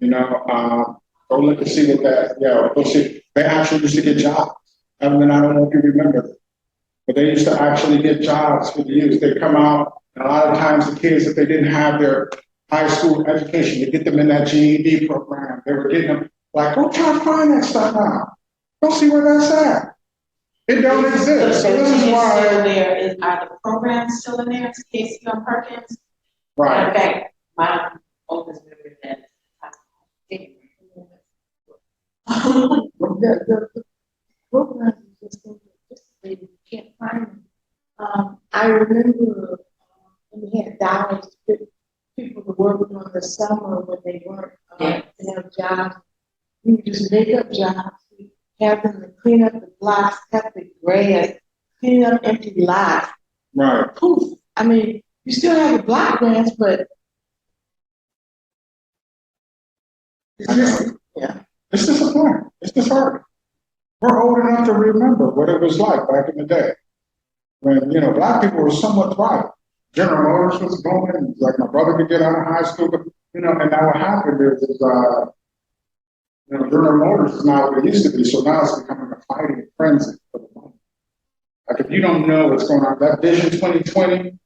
Go look and see what that, go see. They actually used to get jobs. I don't know if you remember, but they used to actually get jobs for the youth. They'd come out, and a lot of times the kids, if they didn't have their high school education, they get them in that GED program. They were getting them, like, go try to find that stuff now. Go see where that's at. It don't exist. So this is why. Are the programs still in there? Casey on Perkins? Right. In fact, my oldest memory that the programs just they can't find them. I remember when we had dollars to people to work on the summer when they weren't to have jobs. We would just make up jobs. We have them to clean up the blocks, cut the grass, clean up empty lots. Right. Poof. I mean, you still have the block grants, but it's disappointing. It's disheartening. We're old enough to remember what it was like back in the day when, Black people were somewhat thriving. General Motors was booming, like my brother could get out of high school, but, and now what happened is General Motors is not what it used to be, so now it's becoming a fighting frenzy for the money. Like if you don't know what's going on, that Vision 2020,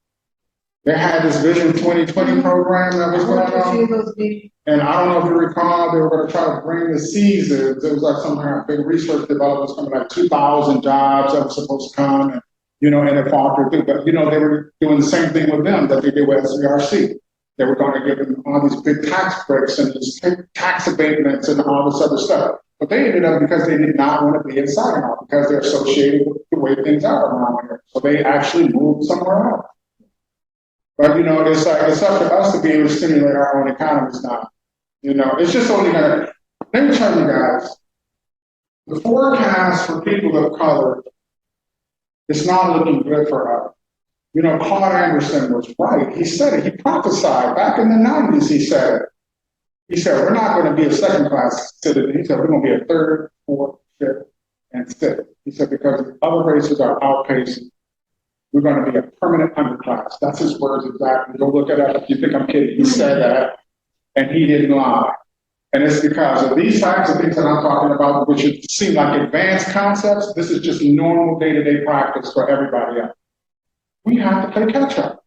they had this Vision 2020 program that was going on. And I don't know if you recall, they were going to try to bring the seasons. It was like some kind of big research development, something like 2,000 jobs that were supposed to come, and and it faltered through. But they were doing the same thing with them that they did with SVRC. They were going to give them all these big tax breaks and these tax abatements and all this other stuff. But they ended up because they did not want to be in Saginaw because they're associated with the way things are around here. So they actually moved somewhere else. But it's up to us to be able to stimulate our own economies now. It's just only gonna. Let me tell you guys, the forecast for people of color is not looking good for us. Claude Anderson was right. He said it. He prophesied back in the 90s. He said, we're not going to be a second-class citizen. He said, we're going to be a third, fourth, fifth, and sixth. He said, because other races are outpacing, we're going to be a permanent underclass. That's his words exactly. Go look it up if you think I'm kidding. He said that, and he didn't lie. And it's because of these types of things that I'm talking about, which seem like advanced concepts. This is just normal day-to-day practice for everybody else. We have to play catch up.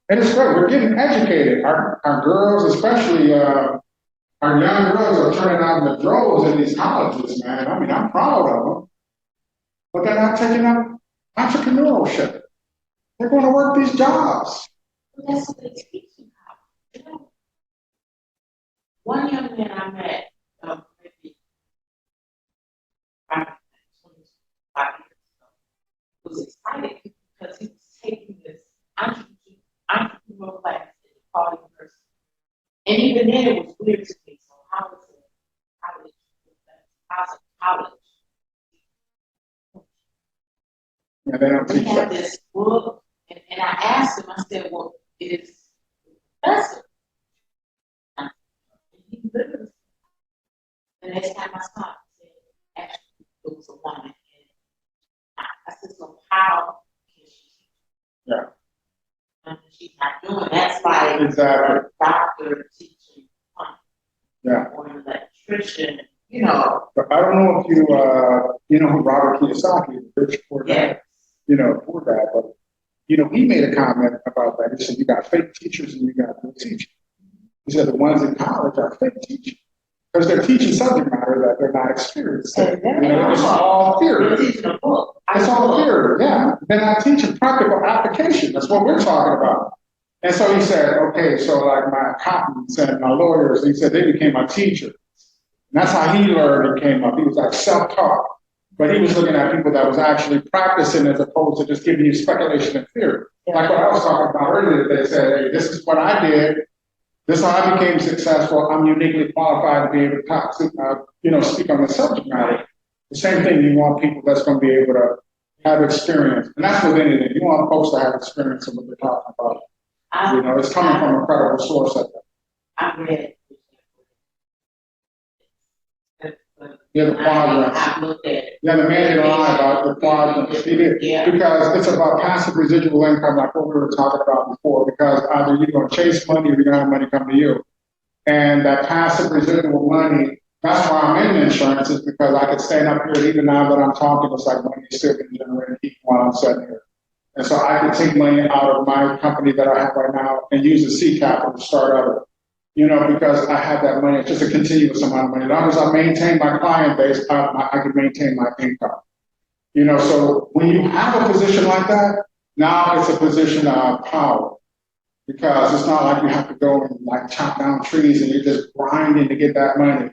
And it's great. We're getting educated. Our girls, especially our young girls, are turning out in the droves in these colleges, man. I mean, I'm proud of them. But they're not taking up entrepreneurship. They're going to work these jobs. That's what they teach you how. One young man I met, maybe 25 years ago, was excited because he was taking this entrepreneurial class at the Paul University. And even then it was weird to me. So how is it college? Yeah, they don't We teach have that. this book, and I asked him, I said, well, it is professor. and she's not doing, that's like Exactly. a doctor teaching, Yeah. or an electrician, you know. But I don't know if you know who Robert Kiyosaki, the rich poor dad, Yeah. you know, poor dad, but, you know, he made a comment about that. He said, you got fake teachers and you got good teachers. He said, the ones in college are fake teachers because they're teaching subject matter that they're not experienced in. You know, it's all theory. They're teaching a book. It's all theory, yeah. They're not teaching practical application. That's what we're talking about. And so he said, okay, so like my accountants and my lawyers, he said they became my teachers. And that's how he learned and came up. He was like self-taught. But he was looking at people that was actually practicing as opposed to just giving you speculation and theory. Like what I was talking about earlier, they said, hey, this is what I did. This is how I became successful. I'm uniquely qualified to be able to talk, you know, speak on the subject matter. The same thing, you want people that's going to be able to have experience. And that's with anything. You want folks to have experience in what they're talking about. You know, it's coming from a credible source. I read. Yeah, the quadrants. I looked at it. Yeah, the man didn't lie about the quadrants. He did. Yeah. Because it's about passive residual income, like what we were talking about before, because either you're going to chase money or you're going to have money come to you. And that passive residual money, that's why I'm in insurance, is because I could stand up here, even now that I'm talking, it's like money is still being generated even while I'm sitting here. And so I can take money out of my company that I have right now and use the seed capital to start other. You know, because I have that money, it's just a continuous amount of money. As long as I maintain my client base, I can maintain my income. You know, so when you have a position like that, now it's a position of power. Because it's not like you have to go and like chop down trees and you're just grinding to get that money.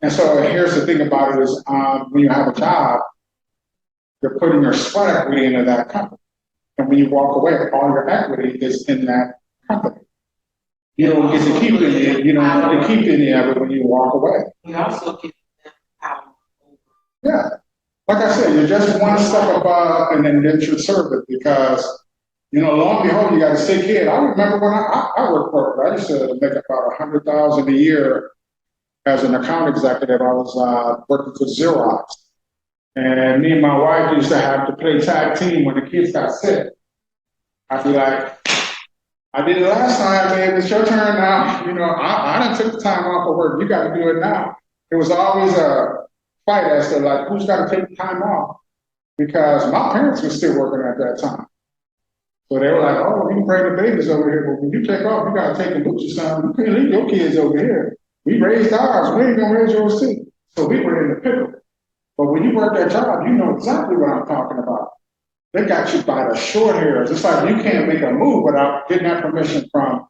And so here's the thing about it is when you have a job, you're putting your sweat equity into that company. And when you walk away, all your equity is in that company. You don't get to keep any, you don't get to keep any of it when you walk away. We also give them power. Yeah. Like I said, you're just one step above an indentured servant because, you know, lo and behold, you got a sick kid. I remember when I worked for it, I used to make about $100,000 a year as an account executive. I was working for Xerox. And me and my wife used to have to play tag team when the kids got sick. I'd be like, I did it last time, babe. It's your turn now. You know, I done took the time off of work. You got to do it now. It was always a fight as to like who's got to take the time off because my parents were still working at that time. So they were like, "Oh, you can bring the babies over here, but when you take off, you got to take and look your son. You can't leave your kids over here. We raised ours. We ain't gonna raise yours too." So we were in the pickle. But when you work that job, you know exactly what I'm talking about. They got you by the short hairs. It's like you can't make a move without getting that permission from,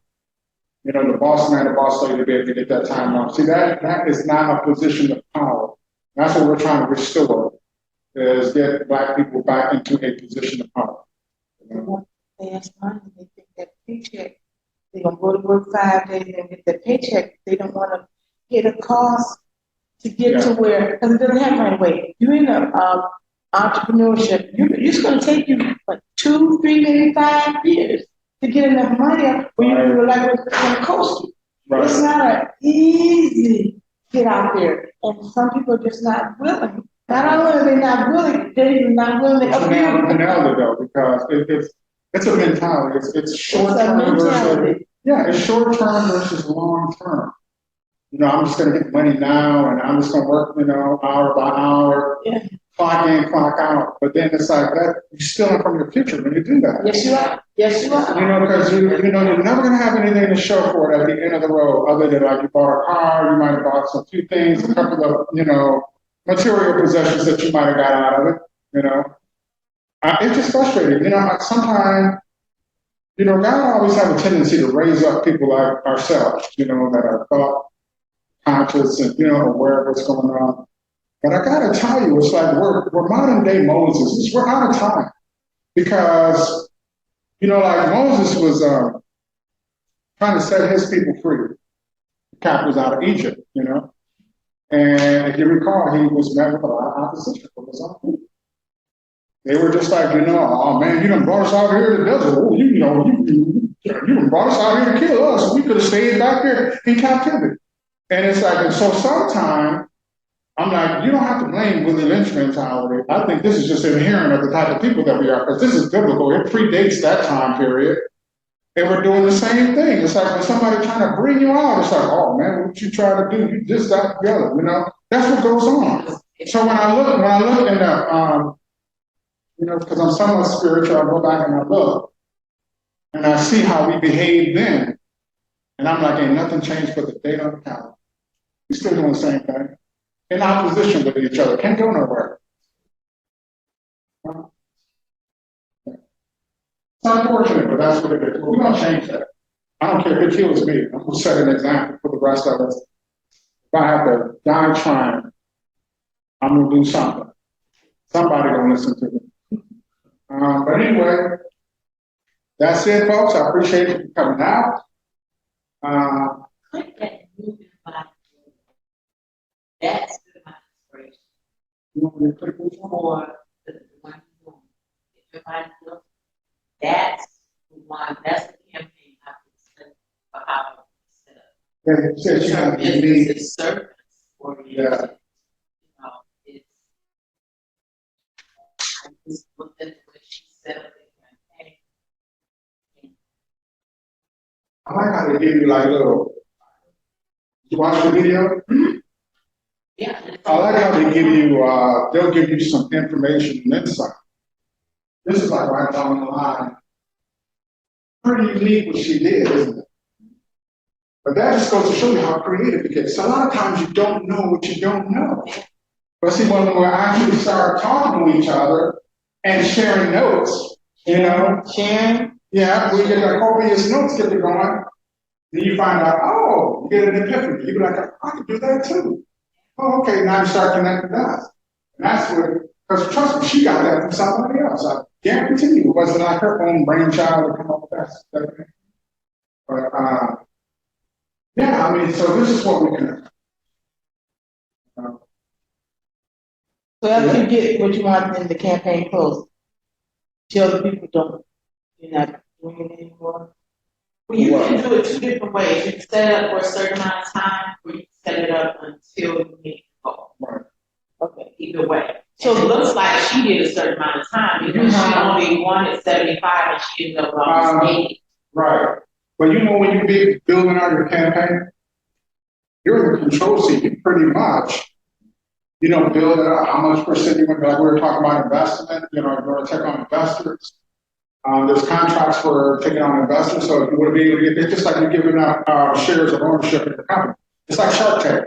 you know, the boss man, the boss lady to be able to get that time off. See, that is not a position of power. That's what we're trying to restore, is get Black people back into a position of power. You know? They ask money, they think that paycheck, they're gonna go to work 5 days and get the paycheck. They don't want to pay the cost to get to where, because it doesn't happen right away. You end up entrepreneurship, it's going to take you like 2, 3, maybe 5 years to get enough money up where you feel like it's going to cost you. Right. It's not easy to get out there, and some people are just not willing. Not only are they not willing, they're not willing to help you. Nailed it though, because it's a mentality. It's short term versus it's short term versus long term. You know, I'm just going to get money now, and I'm just going to work, you know, hour by hour. Yeah. Clock in, clock out. But then it's like that, you're stealing from your future when you do that. Yes, you are. Yes, you are. You know, because you know, you're never going to have anything to show for it at the end of the road, other than like you bought a car, you might have bought some few things, a couple of, you know, material possessions that you might have got out of it, you know. It's just frustrating. You know, like sometimes, you know, God always have a tendency to raise up people like ourselves, you know, that are thought conscious and, you know, aware of what's going on. But I gotta tell you, it's like we're modern day Moses. We're out of time because, you know, like Moses was trying to set his people free. The captives out of Egypt, you know. And if you recall, he was met with a lot of opposition from his own people. They were just like, you know, oh man, you done brought us out here to the desert. Oh, you done brought us out here to kill us. We could have stayed back there in captivity. And it's like, and so sometimes I'm like, you don't have to blame Willie Lynch mentality. I think this is just inherent of the type of people that we are, because this is biblical. It predates that time period. they were doing the same thing. It's like when somebody trying to bring you out, it's like, oh man, what you trying to do? You just got together, you know? That's what goes on. So when I look in the, you know, because I'm somewhat spiritual, I go back and I look, and I see how we behaved then, and I'm like, ain't nothing changed but the date on the calendar. We're still doing the same thing. In opposition with each other, can't go nowhere. It's unfortunate, but that's what it is. We're gonna change that. I don't care if it kills me. I'm gonna set an example for the rest of us. If I have to die trying, I'm gonna do something. Somebody gonna listen to me. But anyway, that's it, folks. I appreciate you coming out. Click that moving by. That's good my inspiration. You want me to click this one? For the one who, if everybody looks, that's the one, that's the campaign I would set for how it's set up. Yeah, you said you Certain have to be. businesses, service oriented. Yeah. You know, it's, I just looked at the way she set up the campaign. I like how they give you like little. You watch the video? Yeah. I like how they give you, they'll give you some information and insight. This is like right down the line. Pretty unique what she did, isn't it? But that just goes to show you how creative it gets. So a lot of times you don't know what you don't know. But see, when we actually start talking to each other and sharing notes, you know, sharing, yeah, we get like copious notes get to going. Then you find out, oh, you get an epiphany. You be like, I can do that too. Oh, okay, now you start connecting dots. And that's what, because trust me, she got that from somebody else. I guarantee you, it wasn't like her own brainchild to come up with that. But, yeah, I mean, so this is what we can. So after you get what you want in the campaign close, tell the people don't, you're not doing it anymore. Well, you can do it two different ways. You can set it up for a certain amount of time, or you can set it up until you need to go. Right. Okay, either way. So it looks like she did a certain amount of time because she only wanted 75 and she ended up with almost 80. Right. But you know, when you be building out your campaign, you're in the control seat. You pretty much, you know, build it out. How much percent you want? Like we were talking about investment. You know, you're going to take on investors. There's contracts for taking on investors. So if you want to be able to get, it's just like you're giving out shares of ownership in your company. It's like Shark Tank.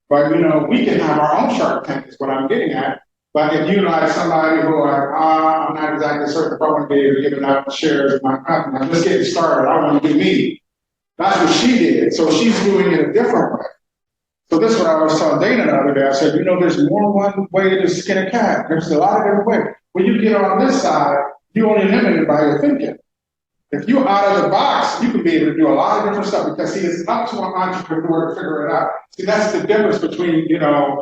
But, you know, we can have our own Shark Tank is what I'm getting at. But if you like somebody who are, I'm not exactly certain if I want to be able to give out shares of my company, I'm just getting started, I want to do me. That's what she did. So she's doing it a different way. So this is what I was telling Dana the other day. I said, you know, there's more one way to skin a cat. There's a lot of different ways. When you get on this side, you're only limited by your thinking. If you're out of the box, you can be able to do a lot of different stuff because see, it's up to an entrepreneur to figure it out. See, that's the difference between, you know,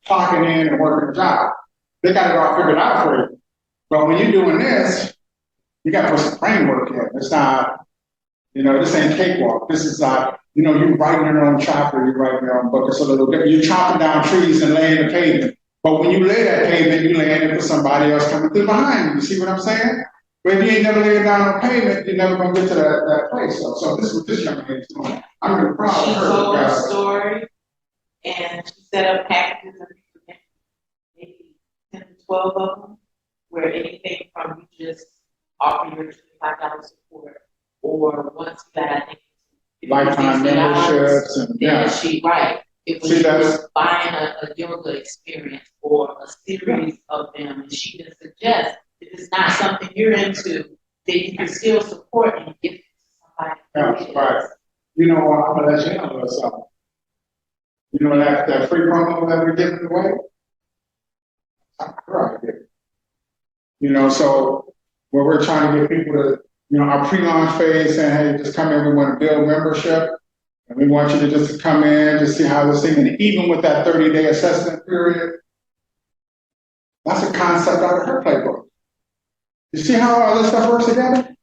clocking in and working a job. They got it all figured out for you. But when you're doing this, you got to put some framework in. It's not, you know, this ain't cakewalk. This is not, you know, you're writing your own chapter, you're writing your own book. It's a little different. You're chopping down trees and laying the pavement. But when you lay that pavement, you're laying it for somebody else coming through behind you. You see what I'm saying? But if you ain't never laid down a pavement, you're never going to get to that place. So this is what this young lady's doing. I'm really proud She of her. told her story and she set up packages and maybe 10 to 12 of them, where anything from you just offer your $25 support, or once you got, I think, Lifetime memberships and yeah, she it was See, just buying a yoga experience or a series of them, and she can suggest if it's not something you're into, then you can still support and give it to somebody. yeah, right. You know, I'm gonna let you know something. You know that free promo that we're giving away? Right. You know, so where we're trying to get people to, you know, our pre-launch phase saying, hey, just come in, we want to build membership. And we want you to just come in to see how this thing, and even with that 30-day assessment period, that's a concept out of her playbook. You see how all this stuff works together?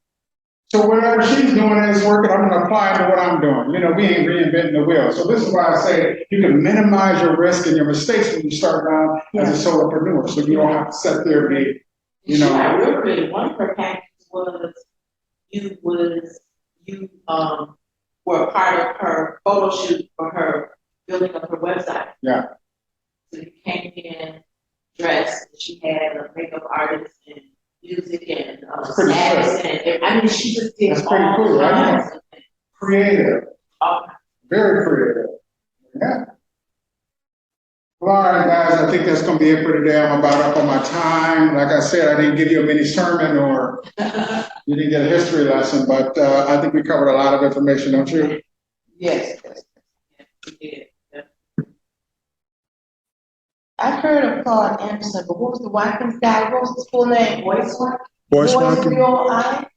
So whatever she's doing is working, I'm going to apply it to what I'm doing. You know, we ain't reinventing the wheel. So this is why I say you can minimize your risk and your mistakes when you start out as a solopreneur. So you don't have to sit there and be, you know. Really, one of her packages was, you were a part of her photo shoot for her building up her website. Yeah. So you came in dressed, she had a makeup artist and music and pretty status and I mean, she just did That's pretty all cool, right? kinds of things. Creative, All very creative. Yeah. Well, all right, guys, I think that's gonna be it for today. I'm about up on my time. Like I said, I didn't give you a mini sermon or you didn't get a history lesson, but I think we covered a lot of information, don't you? Yes. we did. I've heard of Claude Anderson, but what was the Watkins guy? What was his full name? Voice one, Voice Boy, Watkins? B-O-I?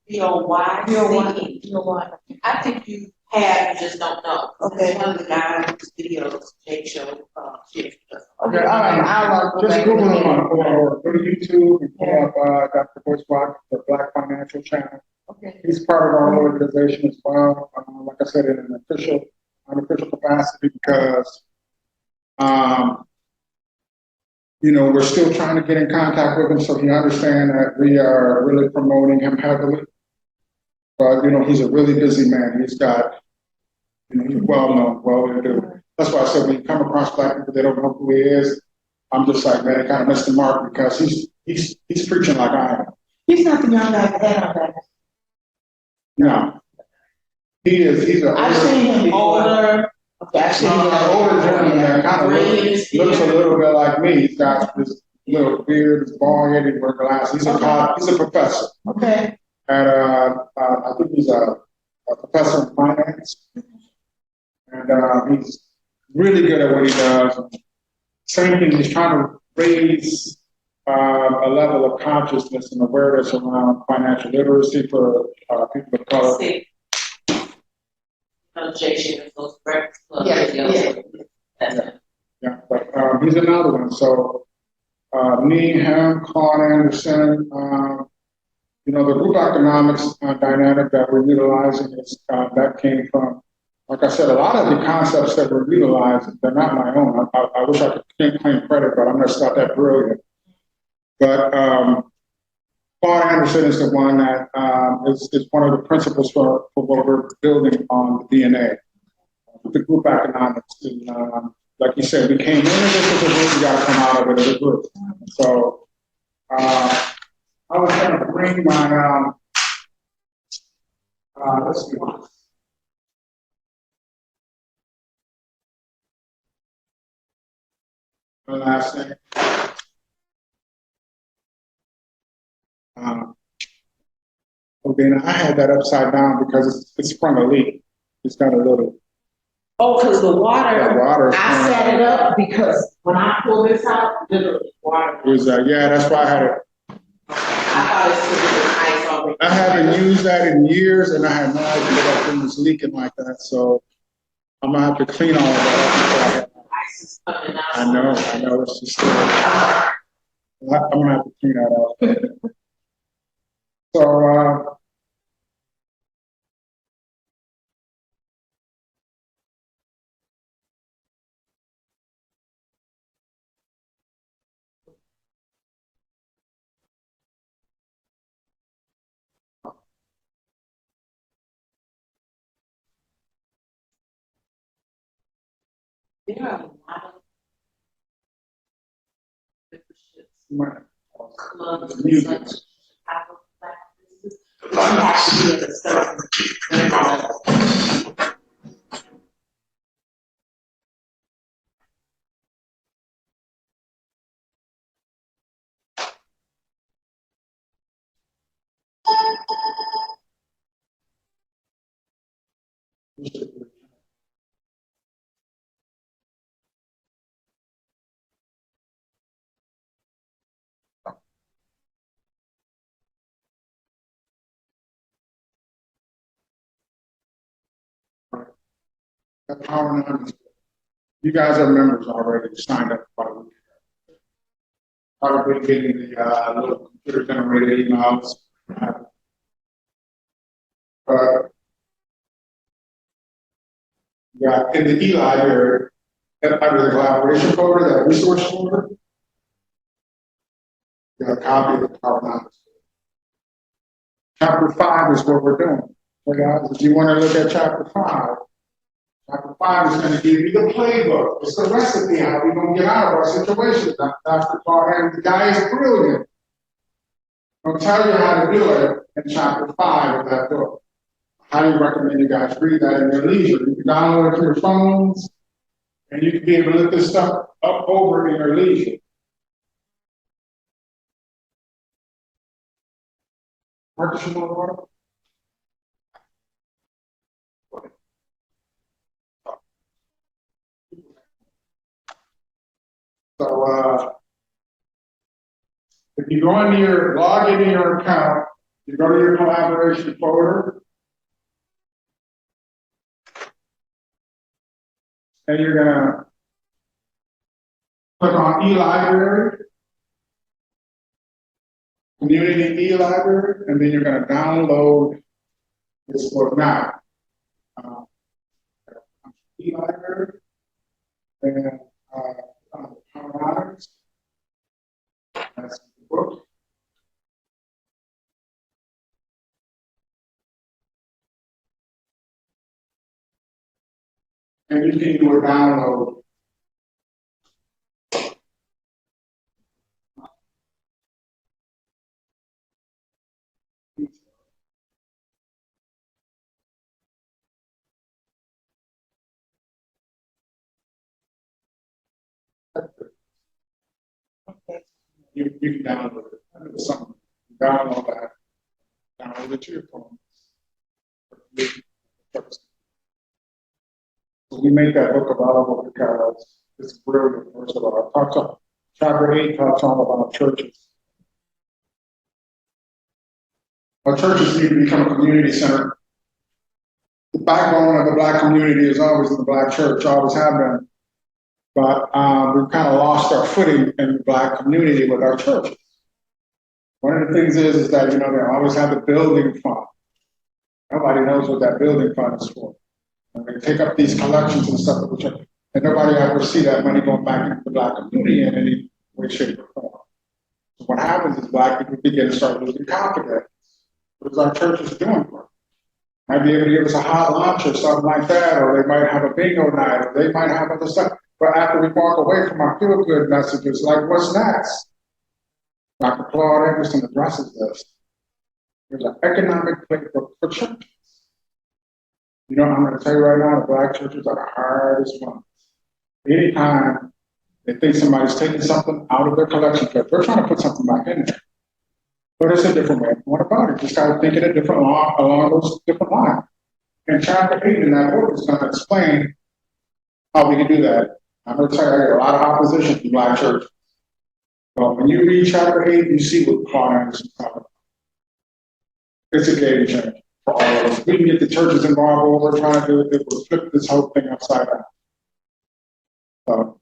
B-O-Y, B-O-Y. B-O-Y. I think you have, you just don't know. Okay. It's one of the guys' videos, Jake Show, shit. Okay, all right, I'll go Just back. Google and him look at it. or go to YouTube and pull up Dr. Voice Watkins, the Black Financial Channel. Okay. He's part of our organization as well. Like I said, in an unofficial capacity because, you know, we're still trying to get in contact with him so he understands that we are really promoting him heavily. But, you know, he's a really busy man. He's got, you know, he's well known, well to do. That's why I said when you come across Black people, they don't know who he is. I'm just like, man, I kind of missed the mark because he's preaching like I am. He's not the young guy that had on that. No. He's an I've seen him before. Older. Okay, I've seen him. older gentleman that kind of looks a little bit like me. He's got this little beard, his bald head, he wears glasses. He's a professor. Okay. And I think he's a professor in finance. And he's really good at what he does. Same thing, he's trying to raise a level of consciousness and awareness around financial literacy for people of color. Jake Show, those breakfast clubs. Yeah, but he's another one. So me, him, Claude Anderson, you know, the group economics dynamic that we're utilizing is that came from, like I said, a lot of the concepts that we're utilizing, they're not my own. I wish I could claim credit, but I'm just not that brilliant. But Claude Anderson is the one that is one of the principles for what we're building on the BNA, the group economics. And, like you said, we came into this as a group, we got to come out of it as a group. So I was going to bring my, let's see. The last thing. Okay, now I had that upside down because it's sprung a leak. It's got a little. Oh, because the water, water. I set it up because when I pulled this out, literally water. It was, yeah, that's why I had it. I thought it was ice already. I haven't used that in years, and I had no idea that thing was leaking like that. So I'm gonna have to clean all of that up. Ice is coming out. I know. It's just. I'm gonna have to clean that up. So. There are a lot of memberships, clubs, Music. and such. Chicago Black businesses, but you have to be at a certain level. You guys are members already, signed up about a week ago. Probably getting the little computer generated emails. Yeah, in the e-library, under the collaboration folder, that resource folder, you got a copy of the PowerPoint. Chapter 5 is what we're doing. So guys, if you want to look at chapter 5 is going to give you the playbook. It's the recipe how we're going to get out of our situation. Dr. Clark, the guy is brilliant. I'll tell you how to do it in chapter 5 of that book. I highly recommend you guys read that in your leisure. You can download it to your phones, and you can be able to look this stuff up over in your leisure. Marcus, you want water? So, if you go into log into your account, you go to your collaboration folder, and you're gonna click on e-library, community e-library, and then you're gonna download this book now. E-library, and Colorado. That's the book. And you can do a download. You can download it. There's something. Download that. Download it to your phone. So we make that book available because it's brilliant. First of all, chapter 8 talks all about churches. Our churches need to become a community center. The backbone of the Black community is always the Black church, always have been. But we've kind of lost our footing in the Black community with our churches. One of the things is that, they always have the building fund. Nobody knows what that building fund is for. And they take up these collections and stuff of the church, and nobody ever see that money going back into the Black community in any way, shape, or form. So what happens is Black people begin to start losing confidence. What is our churches doing for us? Might be able to give us a hot lunch or something like that, or they might have a bingo night, or they might have other stuff. But after we walk away from our feel-good messages, like what's next? Dr. Claude Anderson addresses this. There's an economic playbook for churches. I'm going to tell you right now, the Black churches are the hardest ones. Anytime they think somebody's taking something out of their collection plate, they're trying to put something back in there. But it's a different way. What about it? Just got to think it a different along those different lines. And chapter 8 in that book is going to explain how we can do that. I'm going to tell you, I get a lot of opposition from Black churches. But when you read chapter 8, you see what Claude Anderson's talking about. It's a game changer for all of us. We can get the churches involved. What we're trying to do is flip this whole thing upside down. So